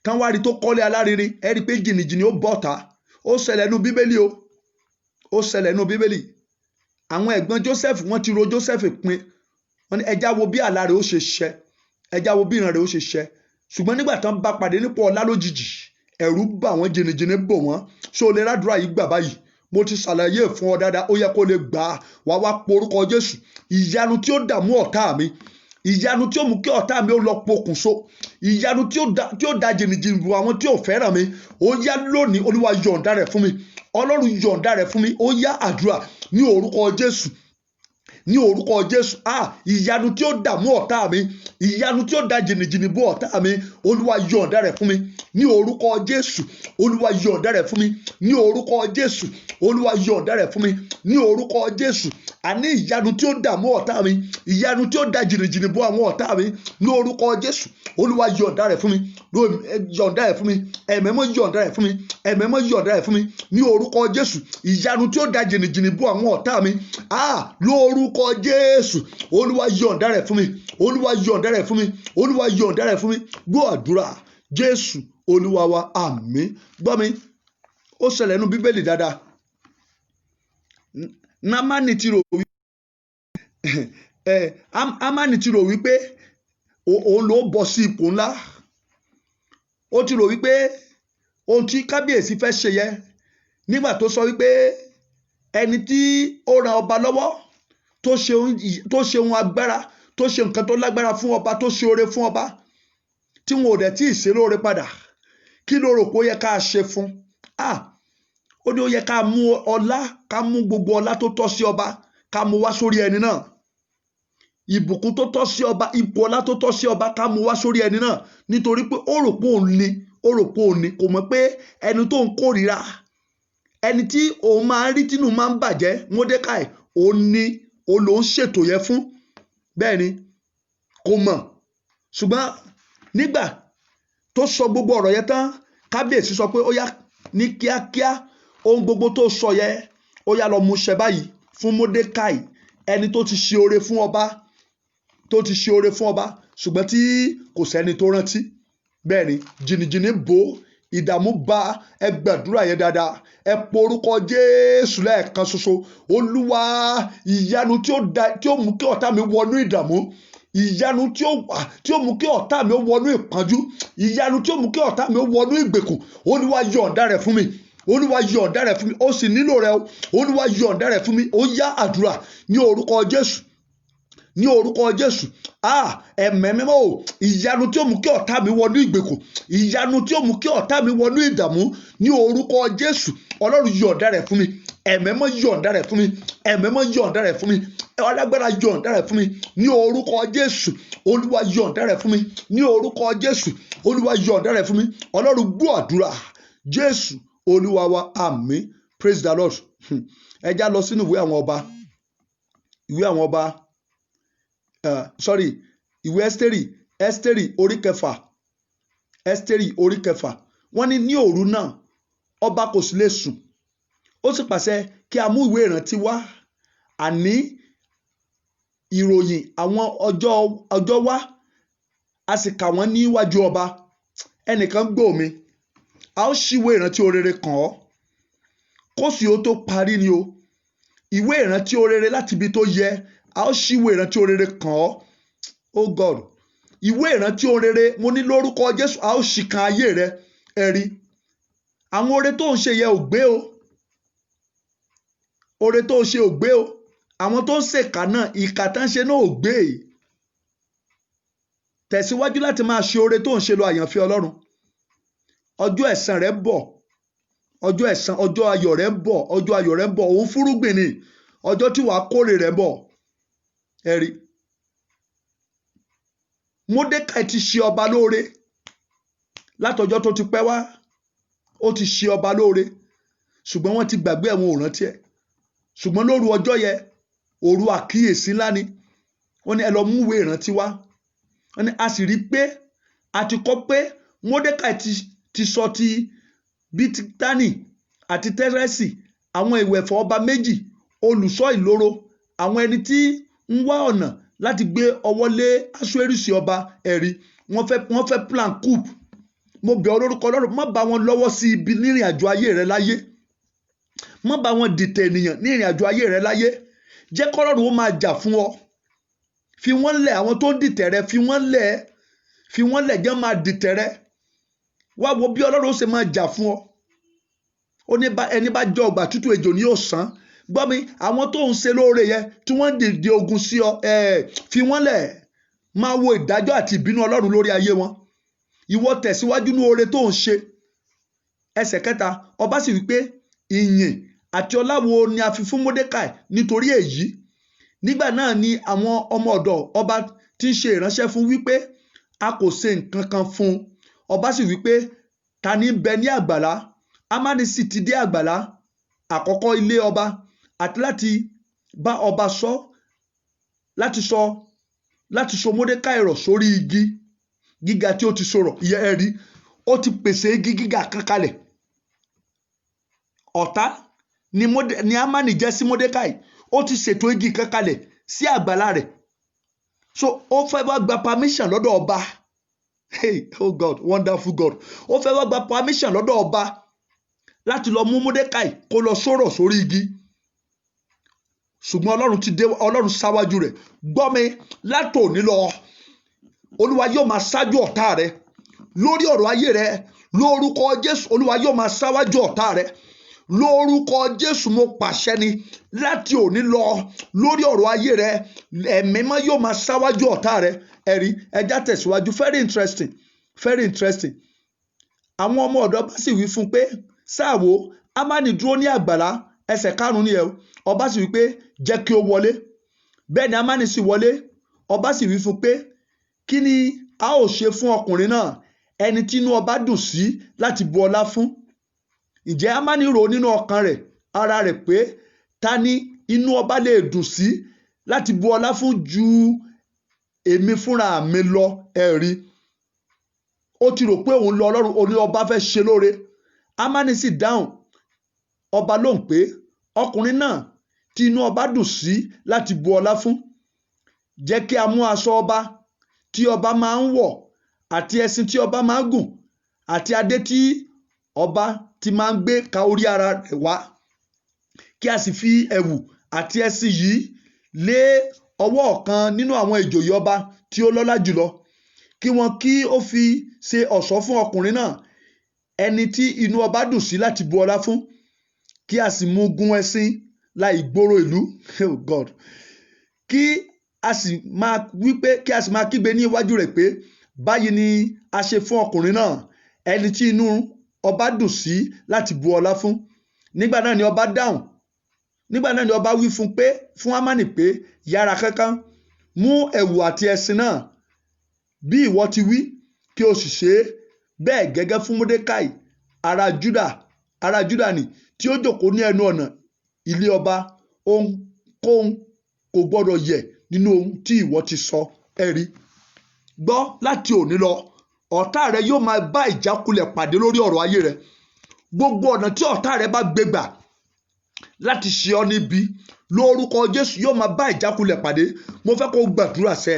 tán wá rí tó kọ́lé alárinrin, ẹ rí pé jìnnìjìnnì ó bọ́ ọ̀tá. Ó ṣẹlẹ̀ nínú Bíbélì o, ó ṣẹlẹ̀ nínú Bíbélì. Àwọn ẹ̀gbọ́n Joseph wọ́n ti ro Joseph pin, wọ́n ní ẹja wo bí àlá rẹ̀ ó ṣe ṣẹ, ẹja wo bí ìran rẹ̀ ó ṣe ṣẹ. Ṣùgbọ́n nígbà tán bá pàdé nípò ọlá lójijì, ẹ̀rù bà wọ́n, jìnnìjìnnì bò wọ́n. Ṣé o lè rádúrà yìí gbà báyìí? Mo ti ṣàlàyé fún ọ dáadáa, ó yẹ kó lè gbà á. Wá wá porúkọ Jésù. Ìyanu tí ó dààmú ọ̀tá mi, ìyanu tí ó mú kí ọ̀tá mi ó lọ pokùnso, ìyanu tí ó da jìnnìjìnnì bu àwọn tí ò fẹ́ràn mi, ó yá lónìí Olúwa yọ̀ǹda rẹ̀ fún mi. Ọlọ́run yọ̀ǹda rẹ̀ fún mi. Ó yá àdúrà ní orúkọ Jésù, ní orúkọ Jésù. Ìyanu tí ó dààmú ọ̀tá mi, ìyanu tí ó da jìnnìjìnnì bu ọ̀tá mi, Olúwa yọ̀ǹda rẹ̀ fún mi ní orúkọ Jésù. Olúwa yọ̀ǹda rẹ̀ fún mi ní orúkọ Jésù. Olúwa yọ̀ǹda rẹ̀ fún mi ní orúkọ Jésù. Àní ìyanu tí ó dààmú ọ̀tá mi, ìyanu tí ó da jìnnìjìnnì bu àwọn ọ̀tá mi ní orúkọ Jésù. Olúwa yọ̀ǹda rẹ̀ fún mi, yọ̀ǹda rẹ̀ fún mi, ẹ̀mẹ́mọ́ yọ̀ǹda rẹ̀ fún mi, ẹ̀mẹ́mọ́ yọ̀ǹda rẹ̀ fún mi ní orúkọ Jésù. Ìyanu tí ó da jìnnìjìnnì bu àwọn ọ̀tá mi, lórúkọ Jésù. Olúwa yọ̀ǹda rẹ̀ fún mi, Olúwa yọ̀ǹda rẹ̀ fún mi, Olúwa yọ̀ǹda rẹ̀ fún mi. Gbọ́ àdúrà Jésù Olúwa wa, àmín. Gbọ́ mi, ó ṣẹlẹ̀ nínú Bíbélì dáadáa. Námánì ti rò wípé Ámánì ti rò wípé òun ló bọ́ sí ipò ńlá. Ó ti rò wípé ohun tí kábíyèsí fẹ́ ṣe yẹ, nígbà tó sọ wípé ẹni tí ó ran ọba lọ́wọ́ tó ṣe ohun agbára, tó ṣe nǹkan tó lágbára fún ọba, tó ṣe oore fún ọba, tí wọn ò dẹ̀ tí ì ṣe lóore padà, kí ló rò pé ó yẹ ká ṣe fún? Ó ní ó yẹ ká mú ọlá, ká mú gbogbo ọlá tó tọ́ sí ọba, ká mú wá sórí ẹni náà. Ìbùkún tó tọ́ sí ọba, ipò ọlá tó tọ́ sí ọba, ká mú wá sórí ẹni náà. Nítorí pé ó rò pé òun ni, kò mọ̀ pé ẹni tó ń kórìíra, ẹni tí òun máa ń rí tínú máa ń bàjẹ́, Módékáì, òun ló ń ṣètò yẹn fún. Bẹ́ẹ̀ ni kò mọ̀. Ṣùgbọ́n nígbà tó sọ gbogbo ọ̀rọ̀ yẹn tán, kábíyèsí sọ pé ó yá ní kíákíá, ohun gbogbo tó sọ yẹn ó yá lọ mú ṣẹ báyìí fún Módékáì, ẹni tó ti ṣe oore fún ọba, ṣùgbọ́n tí kò sẹ́ni tó rántí. Bẹ́ẹ̀ ni jìnnìjìnnì bò, ìdààmú bá, ẹ gbàdúrà yẹn dáadáa, ẹ porúkọ Jésù lẹ́ẹ̀kan ṣoṣo. Olúwa, ìyanu tí ó mú kí ọ̀tá mi wọnú ìdààmú, ìyanu tí ó mú kí ọ̀tá mi wọnú ìpọ́njú, ìyanu tí ó mú kí ọ̀tá mi wọnú ìgbèkùn, Olúwa yọ̀ǹda rẹ̀ fún mi, Olúwa yọ̀ǹda rẹ̀ fún mi. Ó sì nílò rẹ̀ o, Olúwa yọ̀ǹda rẹ̀ fún mi. Ó yá àdúrà ní orúkọ Jésù, ní orúkọ Jésù. Ẹ̀mẹ́ mímọ́ o, ìyanu tí ó mú kí ọ̀tá mi wọnú ìgbèkùn, ìyanu tí ó mú kí ọ̀tá mi wọnú ìdààmú, ní orúkọ Jésù. Ọlọ́run yọ̀ǹda rẹ̀ fún mi, ẹ̀mẹ́ mọ́ yọ̀ǹda rẹ̀ fún mi, ẹ̀mẹ́ mọ́ yọ̀ǹda rẹ̀ fún mi, alágbára yọ̀ǹda rẹ̀ fún mi ní orúkọ Jésù. Olúwa yọ̀ǹda rẹ̀ fún mi ní orúkọ Jésù. Olúwa yọ̀ǹda rẹ̀ fún mi. Ọlọ́run gbọ́ àdúrà Jésù Olúwa wa, àmín. Praise the Lord. Ẹ já lọ sínú ìwé àwọn ọba, ìwé àwọn ọba, ìwé Ẹ́sítérì orí kẹfà, Ẹ́sítérì orí kẹfà. Wọ́n ní ní òru náà ọba kò sì lè sùn, ó sì pàṣẹ kí a mú ìwé ìrántí wá, àní ìròyìn àwọn ọjọ́ wá, a sì kà wọ́n níwájú ọba. Ẹnìkan gbọ́ mi, a ó ṣí ìwé ìrántí orere kàn ọ́, kó sì ó tó parí ni o. Ìwé ìrántí orere láti ibi tó yẹ, a ó ṣí ìwé ìrántí orere kàn ọ́. Oh God, ìwé ìrántí orere, mo ní lórúkọ Jésù, a ó ṣí kan ayé rẹ. Ẹ̀rí àwọn oore tó ń ṣe yẹ ò gbé o, oore tó ń ṣe ò gbé o, àwọn tó ń ṣèkà náà, ìkà tán ṣe náà ò gbé. Tẹ̀síwájú láti máa ṣe oore tó ń ṣe lọ, àyànfẹ́ Ọlọ́run. Ọjọ́ ẹ̀san rẹ bọ̀, ọjọ́ ẹ̀san, ọjọ́ ayọ̀ rẹ bọ̀, ọjọ́ ayọ̀ rẹ bọ̀. Òun fúrúgbìn ni, ọjọ́ tí wàá kórè rẹ bọ̀. Ẹ̀rí Módékáì ti ṣe ọba lóore látọjọ́ tó ti pẹ́ wá, ó ti ṣe ọba lóore, ṣùgbọ́n wọ́n ti gbàgbé ẹ̀, wọn ò rántí ẹ̀. Ṣùgbọ́n lóru ọjọ́ yẹn, òru àkíyèsí ńlá ni. Wọ́n ní ẹ lọ mú ìwé ìrántí wá. Wọ́n ní a sì rí pé a ti kọ pé Módékáì ti sọ ti Bígítánì àti Tẹ́rẹ́sì, àwọn ìwẹ̀fọ́ ọba méjì, olùṣọ́ ìloro, àwọn ẹni tí ń wá ọ̀nà láti gbé ọwọ́ lé Aṣuérùsì ọba. Ẹ̀rí wọ́n fẹ́ plan coup. Mo bẹ̀ ọ́ lórúkọ Ọlọ́run, má bá wọn lọ́wọ́ sí ibi nírìn àjò ayé rẹ láyé, má bá wọn dìtẹ̀ ènìyàn ní ìrìn àjò ayé rẹ láyé. Jẹ́ k'Ọlọ́run ó máa jà fún ọ. Fi wọ́n lẹ̀, àwọn tó ń dìtẹ̀ rẹ, fi wọ́n lẹ̀ jẹ́ máa dìtẹ̀ rẹ. Wá wo bí Ọlọ́run ó ṣe máa jà fún ọ. Ó ní ẹni bá jọ ọgbà tútù, ejò ni yóò sán. Gbọ́ mi, àwọn tó ń ṣe lóore yẹn tí wọ́n ń dìde ogun sí ọ, fi wọ́n lẹ̀. Máa wo ìdájọ́ àti ìbínú Ọlọ́run lórí ayé wọn. Ìwọ tẹ̀síwájú ní oore tó ń ṣe. Ẹsẹ̀ kẹta, ọba sì wí pé ìyìn àti ọlá wo ni a fi fún Módékáì nítorí èyí. Nígbà náà ni àwọn ọmọ ọ̀dọ̀ ọba tí ń ṣe ìránṣẹ́ fún wípé a kò ṣe nǹkan kan fún un. Ọba sì wípé ta ni ń bẹ ní àgbàlá? Ámánì sì ti dé àgbàlá àkọ́kọ́ ilé ọba, àti láti bá ọba sọ, láti so Módékáì rọ̀ sórí igi gíga tí ó ti sọ̀rọ̀. Ìyẹn ẹ̀rí, ó ti pèsè igi gíga kan kalẹ̀. Ọ̀tá ni Ámánì jẹ́ sí Módékáì, ó ti ṣètò igi kan kalẹ̀ sí àgbàlá rẹ̀. So ó fẹ́ wá gba permission lọ́dọ̀ ọba. Hey, oh God, wonderful God. Ó fẹ́ wá gba permission lọ́dọ̀ ọba láti lọ mú Módékáì kó lọ sọ̀rọ̀ sórí igi. Ṣùgbọ́n Ọlọ́run ṣáwájú rẹ̀. Gbọ́ mi, látòní lọ, Olúwa yóò máa ṣáájú ọ̀tá rẹ lórí ọ̀rọ̀ ayé rẹ. Lórúkọ Jésù, Olúwa yóò máa ṣáwájú ọ̀tá rẹ. Lórúkọ Jésù, mo pàṣẹ ni láti òní lọ lórí ọ̀rọ̀ ayé rẹ, ẹ̀mí mímọ́ yóò máa ṣáwájú ọ̀tá rẹ. Ẹ̀rí, ẹja tẹ̀síwájú. Very interesting, very interesting. Àwọn ọmọ ọ̀dọ̀ bá sì wí fún pé sáà wò, Ámánì dúró ní àgbàlá. Ẹsẹ̀ 5 ni ẹ̀. Ọba sì wí pé jẹ́ kí ó wọlé. Bẹ́ẹ̀ ni Ámánì sì wọlé. Ọba sì wí fún pé kí ni a ó ṣe fún ọkùnrin náà, ẹni tí inú ọba dùn sí láti bu ọlá fún? Ǹjẹ́ Ámánì rò nínú ọkàn rẹ̀, ara rẹ̀ pé ta ni inú ọba lè dùn sí láti bu ọlá fún ju èmi fúnra mi lọ? Ẹ̀rí, ó ti rò pé òun lọ Ọlọ́run, òun ọba fẹ́ ṣe lóore. Ámánì sì dáhùn ọba lóhùn pé ọkùnrin náà tí inú ọba dùn sí láti bu ọlá fún, jẹ́ kí a mú aṣọ ọba tí ọba máa ń wọ̀, àti ẹṣin tí ọba máa ń gùn, àti adé tí ọba tí máa ń gbé ka orí ara rẹ̀ wá, kí a sì fi ẹ̀wù àti ẹṣin yìí lé ọwọ́ ọ̀kan nínú àwọn ìjòyè ọba tí ó lọ́lá jùlọ, kí wọn kí ó fi ṣe ọ̀ṣọ́ fún ọkùnrin náà, ẹni tí inú ọba dùn sí láti bu ọlá fún, kí a sì mú gun ẹṣin la ìgboro ìlú. Oh God. Kí a sì máa kígbe ní iwájú rẹ̀ pé, báyìí ni a ṣe fún ọkùnrin náà, ẹni tí inú ọba dùn sí láti bu ọlá fún. Nígbà náà ni ọba wí fún Hámánì pé, yára kánkán, mú ẹ̀wù àti ẹṣin náà, bí ìwọ ti wí, kí o sì ṣe bẹ́ẹ̀ gẹ́gẹ́ fún Módékáì ará Júdà ni, tí ó jókòó ní ẹnu ọ̀nà ilé ọba. Ohunkóhun kò gbọdọ̀ yẹ̀ nínú ohun tí ìwọ ti sọ. Ẹ̀rí. Gbọ́, láti òní lọ, ọ̀tá rẹ yóò máa bá ìjákulẹ̀ pàdé lórí ọ̀rọ̀ ayé rẹ. Gbogbo ọ̀nà tí ọ̀tá rẹ bá gbégbà láti ṣe ọ́ níbi, lórúkọ Jésù yóò máa bá ìjákulẹ̀ pàdé. Mo fẹ́ kó gbàdúrà sẹ́,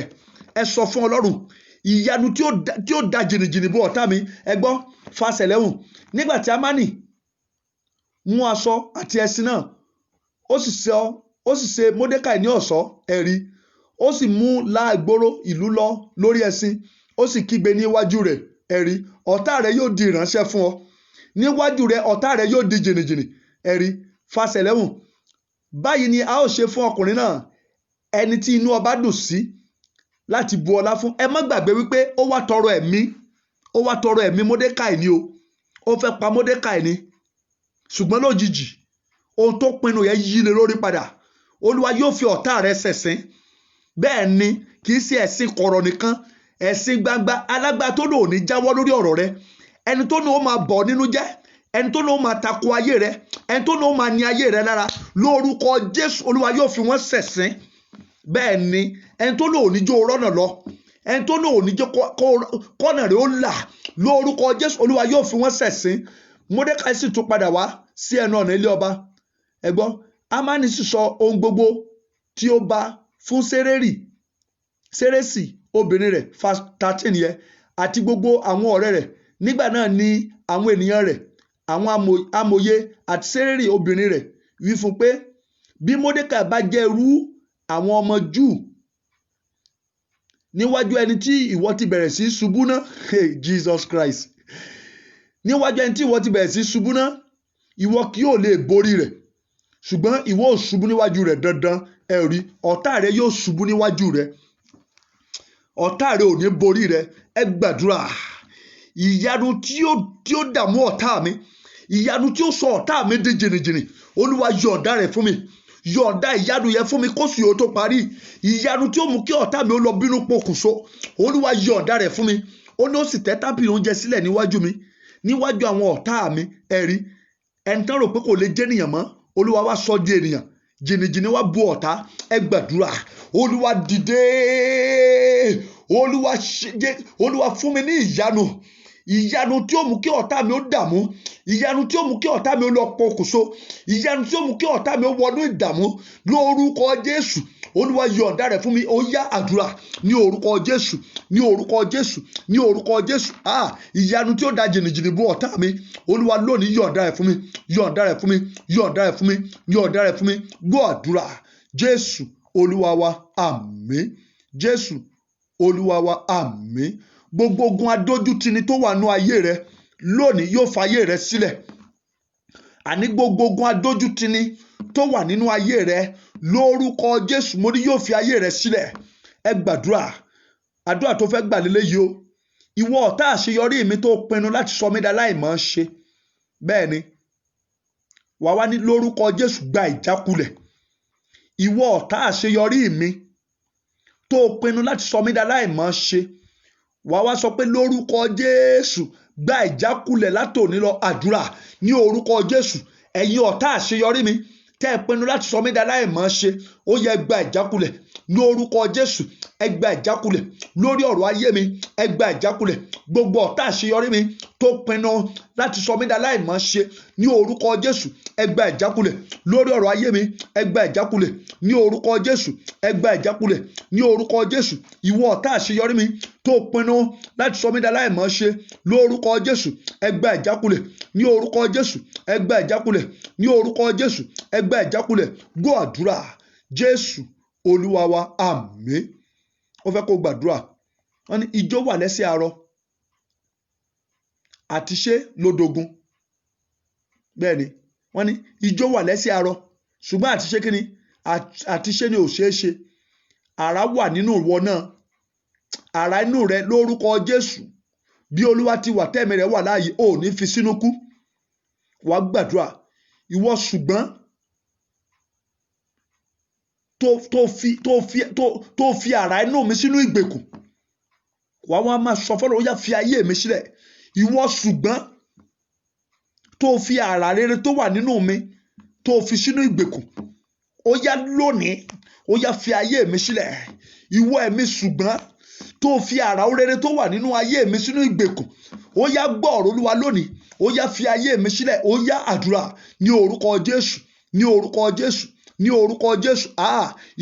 ẹ sọ fún Ọlọ́run, ìyanu tí ó da jìnnìjìnnì bó ọ̀tá mi. Ẹ gbọ́, fàṣẹ lẹ́hùn. Nígbà tí Hámánì mú aṣọ àti ẹṣin náà, ó sì ṣe Módékáì ní ọ̀ṣọ́. Ẹ̀rí. Ó sì mú la ìgboro ìlú lọ lórí ẹṣin, ó sì kígbe níwájú rẹ̀. Ẹ̀rí. Ọ̀tá rẹ yóò di ìránṣẹ́ fún ọ. Níwájú rẹ ọ̀tá rẹ yóò di jìnnìjìnnì. Ẹ̀rí. Fàṣẹ lẹ́hùn. Báyìí ni a ó ṣe fún ọkùnrin náà, ẹni tí inú ọba dùn sí láti bu ọlá fún. Ẹ má gbàgbé wípé ó wá tọrọ ẹ̀mí Módékáì ni o. Ó fẹ́ pa Módékáì ni. Ṣùgbọ́n lójijì ohun tó pinnu yẹn yí lé lórí padà. Olúwa yóò fi ọ̀tá rẹ ṣẹ̀sín. Bẹ́ẹ̀ ni, kì í ṣe ẹ̀sìn kọ̀rọ̀ nìkan, ẹ̀sìn gbangba. Alágbára tó lò ní jáwọ́ lórí ọ̀rọ̀ rẹ, ẹni tó ní ó máa bọ̀ nínú jẹ́, ẹni tó ní ó máa tako ayé rẹ, ẹni tó ní ó máa ní ayé rẹ lára, lórúkọ Jésù Olúwa yóò fi wọ́n ṣẹ̀sín. Bẹ́ẹ̀ ni, ẹni tó ní òní jó rọ́nà lọ, ẹni tó ní òní jó kọ́nà rẹ ó là, lórúkọ Jésù Olúwa yóò fi wọ́n ṣẹ̀sín. Módékáì sì tún padà wá sí ẹnu ọ̀nà ilé ọba. Ẹ gbọ́, Hámánì sì sọ ohun gbogbo tí ó bá fún Sérésì obìnrin rẹ̀, verse 13 yẹn, àti gbogbo àwọn ọ̀rẹ́ rẹ̀. Nígbà náà ni àwọn ènìyàn rẹ̀, àwọn amòye àti Sérésì obìnrin rẹ̀ wí fún pé, bí Módékáì bá jẹ́ irú àwọn ọmọ Júù níwájú ẹni tí ìwọ ti bẹ̀rẹ̀ sí ṣubú ná, Jesus Christ, níwájú ẹni tí ìwọ ti bẹ̀rẹ̀ sí ṣubú ná, ìwọ kì yóò lè borí rẹ̀, ṣùgbọ́n ìwọ ò ṣubú níwájú rẹ̀ dandan. Ẹ̀rí. Ọ̀tá rẹ yóò ṣubú níwájú rẹ̀, ọ̀tá rẹ ò ní borí rẹ̀. Ẹ gbàdúrà, ìyanu tí ó dààmú ọ̀tá mi, ìyanu tí ó sọ ọ̀tá mi di jìnnìjìnnì, Olúwa yọ̀ǹda rẹ̀ fún mi. Yọ̀ǹda ìyanu yẹn fún mi kóṣù yóò tó parí. Ìyanu tí ó mú kí ọ̀tá mi ó lọ bínú pokùnso, Olúwa yọ̀ǹda rẹ̀ fún mi. Ó ní ó sì tẹ́ tábìlì oúnjẹ sílẹ̀ níwájú mi, níwájú àwọn ọ̀tá mi. Ẹ̀rí. Ẹni tán rò pé kò lè jẹ́ ènìyàn mọ́, Olúwa wá sọ di ènìyàn. Jìnnìjìnnì wá bu ọ̀tá. Ẹ gbàdúrà, Olúwa dìde, Olúwa fún mi ní ìyanu tí ó mú kí ọ̀tá mi ó dààmú, ìyanu tí ó mú kí ọ̀tá mi ó lọ pokùnso, ìyanu tí ó mú kí ọ̀tá mi ó wọnú ìdààmú, lórúkọ Jésù. Olúwa yọ̀ǹda rẹ̀ fún mi. Ó yá àdúrà ní orúkọ Jésù, ní orúkọ Jésù, ní orúkọ Jésù. Ìyanu tí ó da jìnnìjìnnì bú ọ̀tá mi, Olúwa lónìí yọ̀ǹda rẹ̀ fún mi, yọ̀ǹda rẹ̀ fún mi, yọ̀ǹda rẹ̀ fún mi, yọ̀ǹda rẹ̀ fún mi. Gbọ́ àdúrà. Jésù Olúwa wa, àmín. Jésù Olúwa wa, àmín. Gbogbo ogun adójútini tó wà nú ayé rẹ lónìí yóò fa ayé rẹ sílẹ̀. Àní gbogbo ogun adójútini tó wà nínú ayé rẹ, lórúkọ Jésù mo ní yóò fi ayé rẹ sílẹ̀. Ẹ gbàdúrà, àdúrà tó fẹ́ gbà lélẹ́yìí o. Ìwọ ọ̀tá àṣeyọrí mi tó pinnu láti sọ mí daláìmọ̀ ṣe, bẹ́ẹ̀ ni wàá wá ní lórúkọ Jésù gba ìjákulẹ̀. Ìwọ ọ̀tá àṣeyọrí mi tó pinnu láti sọ mí daláìmọ̀ ṣe, wàá wá sọ pé lórúkọ Jésù gba ìjákulẹ̀ látòní lọ. Àdúrà ní orúkọ Jésù. Ẹ̀yin ọ̀tá àṣeyọrí mi tẹ́ ẹ pinnu láti sọ mí daláìmọ̀ ṣe, ó yẹ gba ìjákulẹ̀ ní orúkọ Jésù. ẹ gba ìjákulẹ̀ lórí ọ̀rọ̀ ayé mi, ẹ gba ìjákulẹ̀. Gbogbo ọ̀tá àṣeyọrí mi tó pinnu láti sọ mí d'aláìmọ̀ ṣe ní orúkọ Jésù, ẹ gba ìjákulẹ̀ lórí ọ̀rọ̀ ayé mi, ẹ gba ìjákulẹ̀ ní orúkọ Jésù, ẹ gba ìjákulẹ̀ ní orúkọ Jésù. Ìwọ ọ̀tá àṣeyọrí mi tó pinnu láti sọ mí d'aláìmọ̀ ṣe lórúkọ Jésù, ẹ gba ìjákulẹ̀ ní orúkọ Jésù, ẹ gba ìjákulẹ̀ ní orúkọ Jésù, ẹ gba ìjákulẹ̀. Gbọ́ àdúrà Jésù Olúwa wa, àmín. Ó fẹ́ kó gbàdúrà. Wọ́n ní ijó wà lẹ́sẹ̀ arọ àti ṣe lódogun. Bẹ́ẹ̀ ni wọ́n ní ijó wà lẹ́sẹ̀ arọ ṣùgbọ́n àti ṣe kíni àti ṣe ni ò ṣeé ṣe. Àrá wà nínú ìwọ náà, àrá inú rẹ lórúkọ Jésù. Bí Olúwa ti wà tẹ́mi rẹ̀ wà láàyè, ò ní fi sínú kú. Wàá gbàdúrà. Ìwọ ṣùgbọ́n tó fi àrá inú mi sínú ìgbèkùn, wàá wá máa sọ fọ́lọ́, ó yá fi ayé mi sílẹ̀. Ìwọ ṣùgbọ́n tó fi àrá rere tó wà nínú mi tó fi sínú ìgbèkùn, ó yá lónìí, ó yá fi ayé mi sílẹ̀. Ìwọ ẹ̀mí ṣùgbọ́n tó fi àrá rere tó wà nínú ayé mi sínú ìgbèkùn, ó yá gbọ́ ọ̀rọ̀ Olúwa lónìí, ó yá fi ayé mi sílẹ̀. Ó yá àdúrà ní orúkọ Jésù, ní orúkọ Jésù, ní orúkọ Jésù.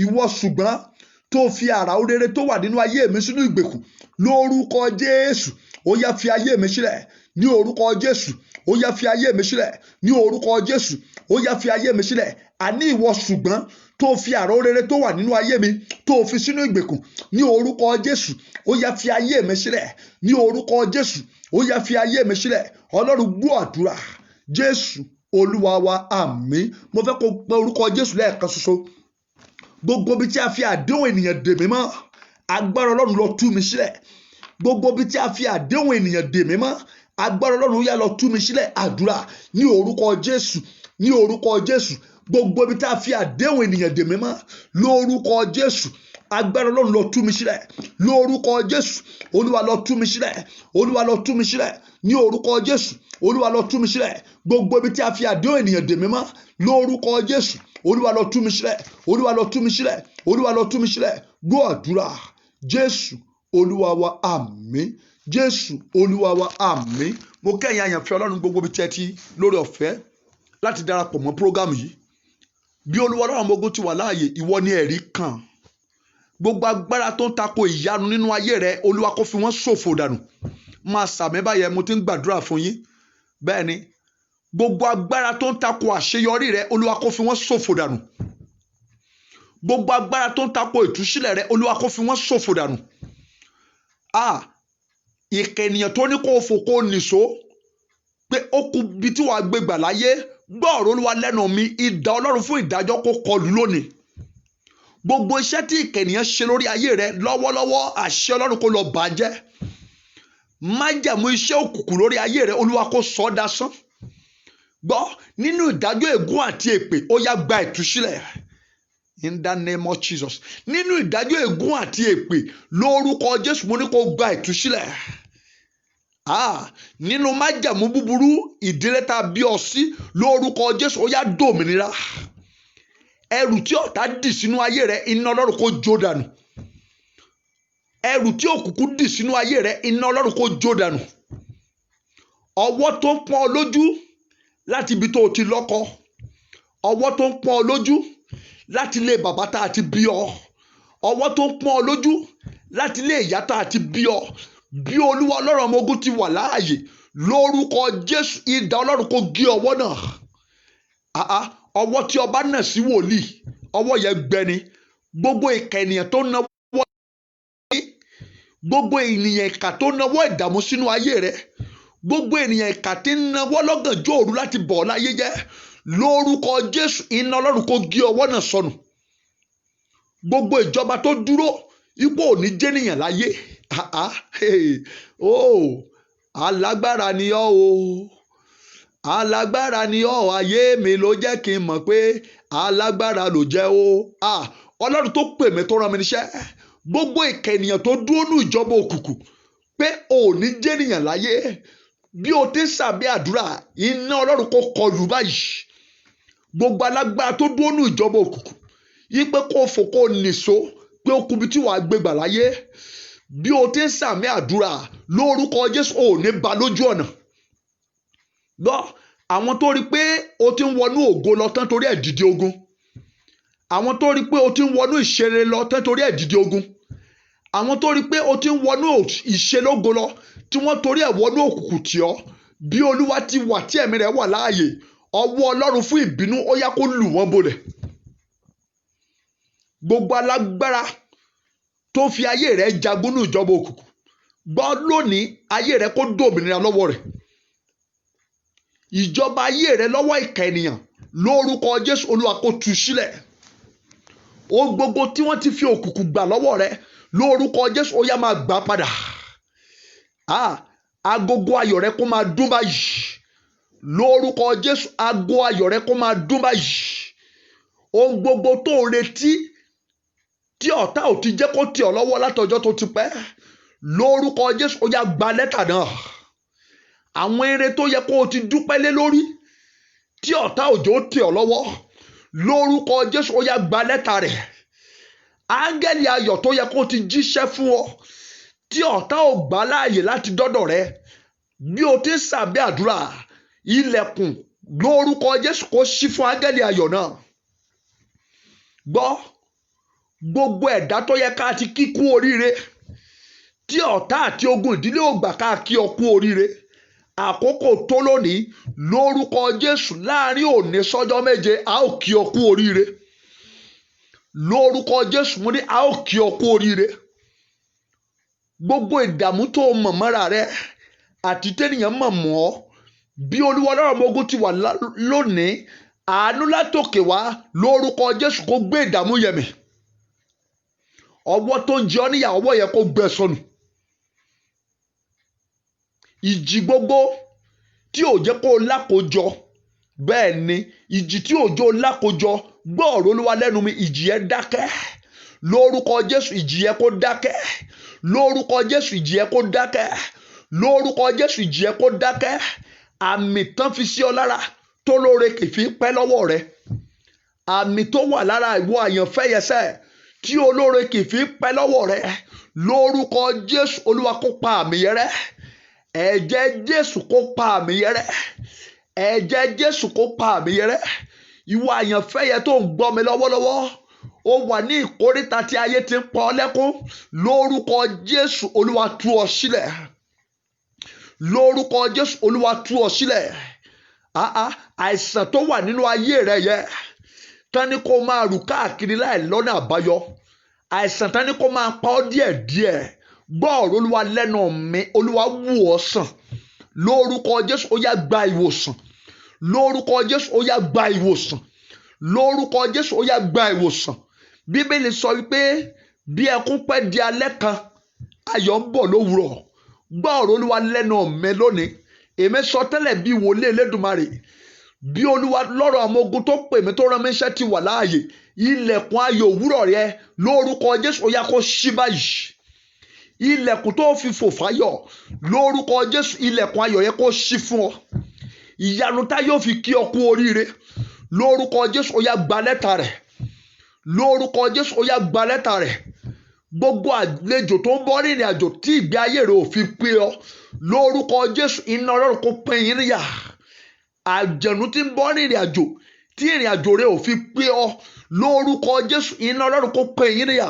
Ìwọ ṣùgbọ́n tó fi àrá rere tó wà nínú ayé mi sínú ìgbèkùn, lórúkọ Jésù, ó yá fi ayé mi sílẹ̀. Ní orúkọ Jésù, ó yá fi ayé mi sílẹ̀. Ní orúkọ Jésù, ó yá fi ayé mi sílẹ̀. Àní ìwọ ṣùgbọ́n tó fi àrá rere tó wà nínú ayé mi tó fi sínú ìgbèkùn, ní orúkọ Jésù, ó yá fi ayé mi sílẹ̀. Ní orúkọ Jésù, ó yá fi ayé mi sílẹ̀. Ọlọ́run gbọ́ àdúrà Jésù Olúwa wa, àmín. Mo fẹ́ kó pe orúkọ Jésù lẹ́ẹ̀kan ṣoṣo. Gbogbo bí tí a fi àdéhùn ènìyàn dè mí mọ́, agbára Ọlọ́run lọ tú mi sílẹ̀. Gbogbo bí tí a fi àdéhùn ènìyàn dè mí mọ́, agbára Ọlọ́run ó yá lọ tú mi sílẹ̀. Àdúrà ní orúkọ Jésù, ní orúkọ Jésù. Gbogbo bí tí a fi àdéhùn ènìyàn dè mí mọ́, lórúkọ Jésù, agbára Ọlọ́run lọ tú mi sílẹ̀. Lórúkọ Jésù, Olúwa lọ tú mi sílẹ̀. Olúwa lọ tú mi sílẹ̀. Ní orúkọ Jésù, Olúwa lọ tú mi sílẹ̀. Gbogbo bí tí a fi àdéhùn ènìyàn dè mí mọ́, lórúkọ Jésù, Olúwa lọ tú mi sílẹ̀. Olúwa lọ tú mi sílẹ̀. Olúwa lọ tú mi sílẹ̀. Gbọ́ àdúrà Jésù Olúwa wa, àmín. Jésù Olúwa wa, àmín. Mo kẹ́yìn àyànfẹ́ Ọlọ́run gbogbo bí tí ẹ ti lórí ọ̀fẹ́ láti darapọ̀ mọ́ prógámù yìí. Bí Olúwa Ọlọ́run gbogbo ti wà láàyè, ìwọ ni ẹ̀rí kan. Gbogbo agbára tó ń tako ìyanu nínú ayé rẹ, Olúwa kó fi wọ́n ṣòfò dànù. Máa sàmì báyẹn, mo ti ń gbàdúrà fún yín. Bẹ́ẹ̀ ni gbogbo agbára tó ń tako àṣeyọrí rẹ, Olúwa kó fi wọ́n ṣòfò dànù. Gbogbo agbára tó ń tako ìtúsílẹ̀ rẹ, Olúwa kó fi wọ́n ṣòfò dànù. Ìkà ènìyàn tó ní kó fò kó nìṣó pé ó kù bí tí wàá gbégbà láyé, gbọ́ ọ̀rọ̀ Olúwa lẹ́nu mi. Idà Ọlọ́run fún ìdájọ́ kó kọlù lónìí. Gbogbo iṣẹ́ tí ìkà ènìyàn ṣe lórí ayé rẹ lọ́wọ́lọ́wọ́, àṣẹ Ọlọ́run kó lọ bàjẹ́. Májẹ̀mú iṣẹ́ òkùnkùn lórí ayé rẹ, Olúwa kó sọ ọ́ dasán. Gbọ́ nínú ìdájọ́ ègún àti èpè, ó yá gba ìtúsílẹ̀. In the name of Jesus. Nínú ìdájọ́ ègún àti èpè, lórúkọ Jésù, mo ní kó gba ìtúsílẹ̀. Nínú májẹ̀mú búburú ìdílé tá a bí ọ sí, lórúkọ Jésù, ó yá dòmìnira. Ẹrù tí ọ̀tá dì sínú ayé rẹ, iná Ọlọ́run kó jó dànù. Ẹrù tí òkùnkùn dì sínú ayé rẹ, iná Ọlọ́run kó jó dànù. Ọwọ́ tó ń pọ́n ọ lójú láti ibi tó o ti lọ́kọ, ọwọ́ tó ń pọ́n ọ lójú láti ilé bàbá tá a ti bí ọ, ọwọ́ tó ń pọ́n ọ lójú láti ilé ìyá tá a ti bí ọ, bí Olúwa Ọlọ́run ọmọ ogun ti wà láàyè, lórúkọ Jésù, idà Ọlọ́run kó gé ọwọ́ náà. Ọwọ́ tí ọba náà sí wòlíì, ọwọ́ yẹn gbẹni. Gbogbo ìkà ènìyàn tó náwó, gbogbo ènìyàn ìkà tó náwó ìdààmú sínú ayé rẹ, gbogbo ènìyàn ìkà tí ń náwó lọ́gànjọ́ òru láti bọ̀ ọ́ láyé jẹ́, lórúkọ Jésù, iná Ọlọ́run kó gé ọwọ́ náà sọnù. Gbogbo ìjọba tó dúró ipò òní jẹ́nìyàn láyé, alágbára ni ọ́ o, alágbára ni ọ́, ayé mi ló jẹ́ kí n mọ̀ pé alágbára ló jẹ́ o. Ọlọ́run tó pè mí tó rán mi níṣẹ́, gbogbo ìkà ènìyàn tó dúró ní ìjọba òkùnkùn pé òní jẹ́nìyàn láyé, bí o ti ń sàmì àdúrà, iná Ọlọ́run kó kọlù báyìí. Gbogbo alágbára tó dúró ní ìjọba òkùnkùn yí pé kó fò kó nìṣó pé ó kubi tí wàá gbégbà láyé bí o ti ń sàmì àdúrà lórúkọ Jésù ò ní ba lójú ọ̀nà. Gbọ́ àwọn tó rí pé o ti ń wọnú ògo lọ tán torí ẹ̀ dìde ogun, àwọn tó rí pé o ti ń wọnú ìṣeré lọ tán torí ẹ̀ dìde ogun, àwọn tó rí pé o ti ń wọnú ìṣelógo lọ tí wọ́n torí ẹ̀ wọnú òkùnkùn tì ọ́, bí Olúwa ti wà tí ẹ̀mí rẹ̀ wà láàyè, ọwọ́ Ọlọ́run fún ìbínú ó yá kó lù wọ́n bolẹ̀. Gbogbo alágbára tó fi ayé rẹ̀ jagun ní ìjọba òkùnkùn, gbọ́ lónìí ayé rẹ̀ kó dòmìnira lọ́wọ́ rẹ̀. Ìjọba ayé rẹ̀ lọ́wọ́ ìkà ènìyàn lórúkọ Jésù Olúwa kó tú sílẹ̀. Ohun gbogbo tí wọ́n ti fi òkùnkùn gbà lọ́wọ́ rẹ̀ lórúkọ Jésù ó yá máa gbà padà. Agogo ayọ̀ rẹ̀ kó máa dún báyìí lórúkọ Jésù. Ago ayọ̀ rẹ̀ kó máa dún báyìí. Ohun gbogbo tó ń retí tí ọ̀tá ò ti jẹ́ kó tì ọ́ lọ́wọ́ látọjọ́ tó ti pẹ́ lórúkọ Jésù ó yá gba lẹ́tà náà. Àwọn ire tó yẹ kó o ti dúpẹ́ lé lórí tí ọ̀tá òjò tì ọ́ lọ́wọ́ lórúkọ Jésù ó yá gba lẹ́tà rẹ̀. Áńgẹ́lì ayọ̀ tó yẹ kó o ti jíṣẹ́ fún ọ tí ọ̀tá ò gbà láàyè láti dọ́dọ̀ rẹ, bí o ti ń sàbí àdúrà ilẹ̀kùn lórúkọ Jésù kó ṣí fún áńgẹ́lì ayọ̀ náà. Gbọ́ gbogbo ẹ̀dá tó yẹ ká ti kí kú oríire tí ọ̀tá àti ogun ìdílé ò gbà ká kí ọ kú oríire, àkókò tó lónìí lórúkọ Jésù. Láàrin òní sọ́jọ́ méje a ó kí ọ kú oríire lórúkọ Jésù. Mo ní a ó kí ọ kú oríire. Gbogbo ìdààmú tó mọ̀ mọ́ra rẹ àti tẹ́nìyàn mọ̀ mọ́ ọ, bí Olúwa Ọlọ́run ọmọ ogun ti wà lónìí, àánú látòkè wá lórúkọ Jésù kó gbé ìdààmú yẹn mì. Ọwọ́ tó ń jẹ ọ́ níyà, ọwọ́ yẹn kó gbẹ sọnù. Ìjì gbogbo tí ò jẹ́ kó lákòójọ, bẹ́ẹ̀ ni ìjì tí ò jẹ́ lákòójọ, gbọ́ ọ̀rọ̀ Olúwa lẹ́nu mi, ìjì yẹn dákẹ́ lórúkọ Jésù. Ìjì yẹn kó dákẹ́ lórúkọ Jésù. Ìjì yẹn kó dákẹ́ lórúkọ Jésù. Ìjì yẹn kó dákẹ́. Àmì tán fi sí ọ lára tó lóore kì í fi pẹ́ lọ́wọ́ rẹ, àmì tó wà lára ìwọ àyànfẹ́ yẹsẹ̀ tí olóore kì í fi pẹ́ lọ́wọ́ rẹ lórúkọ Jésù. Olúwa kó pa àmì yẹn rẹ́. Ẹ̀jẹ̀ Jésù kó pa àmì yẹn rẹ́. Ẹ̀jẹ̀ Jésù kó pa àmì yẹn rẹ́. Ìwọ àyànfẹ́ yẹn tó ń gbọ́ mi lọ́wọ́lọ́wọ́, ó wà ní ìkóríta tí ayé ti ń pọ̀ lẹ́kún lórúkọ Jésù. Olúwa tú ọ sílẹ̀ lórúkọ Jésù. Olúwa tú ọ sílẹ̀. Àìsàn tó wà nínú ayé rẹ yẹ tán ni kó máa rù káàkiri láì lọ́nà àbáyọ, àìsàn tán ni kó máa pa ọ́ díẹ̀díẹ̀, gbọ́ ọ̀rọ̀ Olúwa lẹ́nu mi. Olúwa wò ọ́ sàn lórúkọ Jésù. Ó yá gba ìwòsàn lórúkọ Jésù. Ó yá gba ìwòsàn lórúkọ Jésù. Ó yá gba ìwòsàn. Bíbélì sọ wípé bí ẹkún pẹ́ di alẹ́ kan, ayọ̀ ń bọ̀ lówùúrọ̀. Gbọ́ ọ̀rọ̀ Olúwa lẹ́nu mi lónìí. Èmi sọ tẹ́lẹ̀ bí wòlíì Elédùmarè, bí Olúwa lọ́rọ̀ ọmọ ogun tó pè mí tó rán mi iṣẹ́ ti wà láàyè, ilẹ̀kùn ayọ̀ òwúrọ̀ rẹ lórúkọ Jésù ó yá kó ṣí báyìí. Ilẹ̀kùn tó fi fò fáyọ̀ lórúkọ Jésù, ilẹ̀kùn ayọ̀ yẹ kó ṣí fún ọ. Ìyanu tá yóò fi kí ọ kú oríire lórúkọ Jésù ó yá gba lẹ́tà rẹ̀ lórúkọ Jésù. Ó yá gba lẹ́tà rẹ̀. Gbogbo àlejò tó ń bọ̀ rìnrìn àjò tí ìgbé ayé rẹ̀ ò fi pé ọ lórúkọ Jésù, iná Ọlọ́run kó pín yín níyà. Àjẹ̀nú tí ń bọ̀ rìnrìn àjò tí ìrìn àjò rẹ̀ ò fi pé ọ lórúkọ Jésù, iná Ọlọ́run kó pín yín níyà.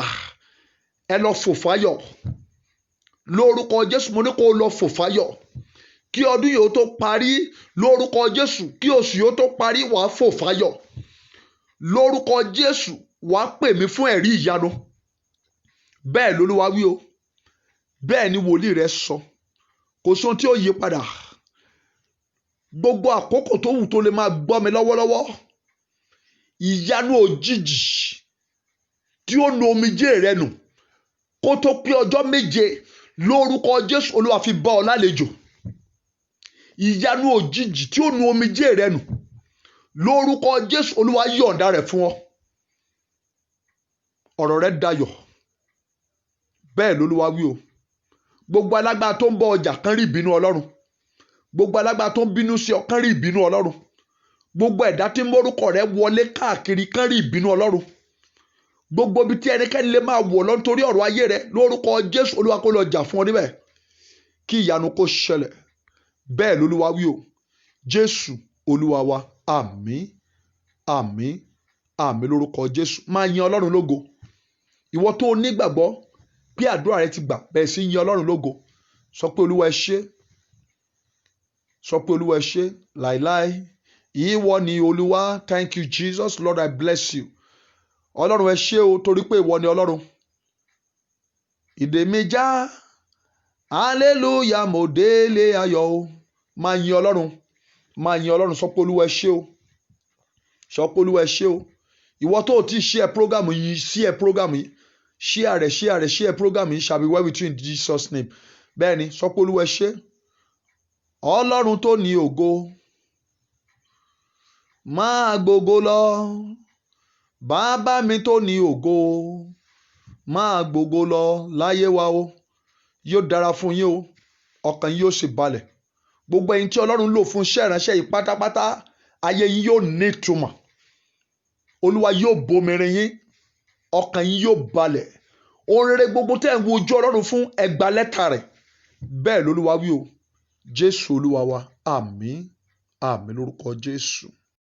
Ẹ lọ fò fáyọ̀ lórúkọ Jésù. Mo ní kó lọ fò fáyọ̀ kí ọdún yìí ó tó parí lórúkọ Jésù. Kí oṣù yìí ó tó parí, wàá fò fáyọ̀ lórúkọ Jésù. Wàá pè mí fún ẹ̀rí ìyanu. Bẹ́ẹ̀ l'Olúwa wí o, bẹ́ẹ̀ ni wòlíì rẹ sọ. Kò sóhun tí ó yí padà. Gbogbo àkókò tó wù tó lè máa gbọ́ mi lọ́wọ́lọ́wọ́, ìyanu òjijì tí ó nu omijé rẹ nù kó tó pé ọjọ́ méje lórúkọ Jésù. Olúwa fi bá ọ lálejò. Ìyanu òjijì tí ó nu omijé rẹ nù lórúkọ Jésù. Olúwa yọ̀ǹda rẹ̀ fún ọ. Ọ̀rọ̀ rẹ dayọ̀. Bẹ́ẹ̀ l'Olúwa wí o. Gbogbo alágbára tó ń bọ ọjà kán rí ìbínú Ọlọ́run. Gbogbo alágbára tó ń bínú sí ọ kán rí ìbínú Ọlọ́run. Gbogbo ẹ̀dá tí mórúkọ rẹ wọlé káàkiri kán rí ìbínú Ọlọ́run. gbogbo ibi tí ẹnikẹ́ni lè máa wọ̀ lọ nítorí ọ̀rọ̀ ayé rẹ lórúkọ Jésù Olúwa kó lọ jà fún ọ níbẹ̀ kí ìyanu kó ṣẹlẹ̀ bẹ́ẹ̀ lÓlúwa wí o Jésù Olúwa wa àmín àmín àmín lórúkọ Jésù. Máa yin Ọlọ́run lógo ìwọ tó o nígbàgbọ́ bí àdúrà rẹ ti gbà bẹ́ẹ̀ sí yin Ọlọ́run lógo sọ pé Olúwa ẹ ṣé sọ pé Olúwa ẹ ṣé láìláì ìwọ ni Olúwa. Thank you Jesus. Lord, I bless you. Ọlọ́run ẹ ṣé o torí pé ìwọ ni Ọlọ́run. Ìdè mi já hallelujah mo délé ayọ̀ o. Máa yin Ọlọ́run máa yin Ọlọ́run sọ pé Olúwa ẹ ṣé o sọ pé Olúwa ẹ ṣé o. Ìwọ tó o ti share program yìí share program yìí share program yìí shall be well with you in Jesus name. Bẹ́ẹ̀ni sọ pé Olúwa ẹ ṣé. Ọlọ́run tó ní ògo máa gbógo lọ bàbá mi tó ní ògo máa gbógo lọ láyé wa o. Yóò dára fún yín o ọkàn yín yóò sì balẹ̀. Gbogbo ẹ̀yin tí Ọlọ́run lò fún iṣẹ́ ìránṣẹ́ yìí pátápátá ayé yín yóò ní ìtumọ̀. Olúwa yóò bomirin yín ọkàn yín yóò balẹ̀. Ohun rere gbogbo tẹ́ ń wo ojú Ọlọ́run fún ẹ gba lẹ́tà rẹ̀ bẹ́ẹ̀ lÓlúwa wí o Jésù Olúwa wa àmín àmín lórúkọ Jésù.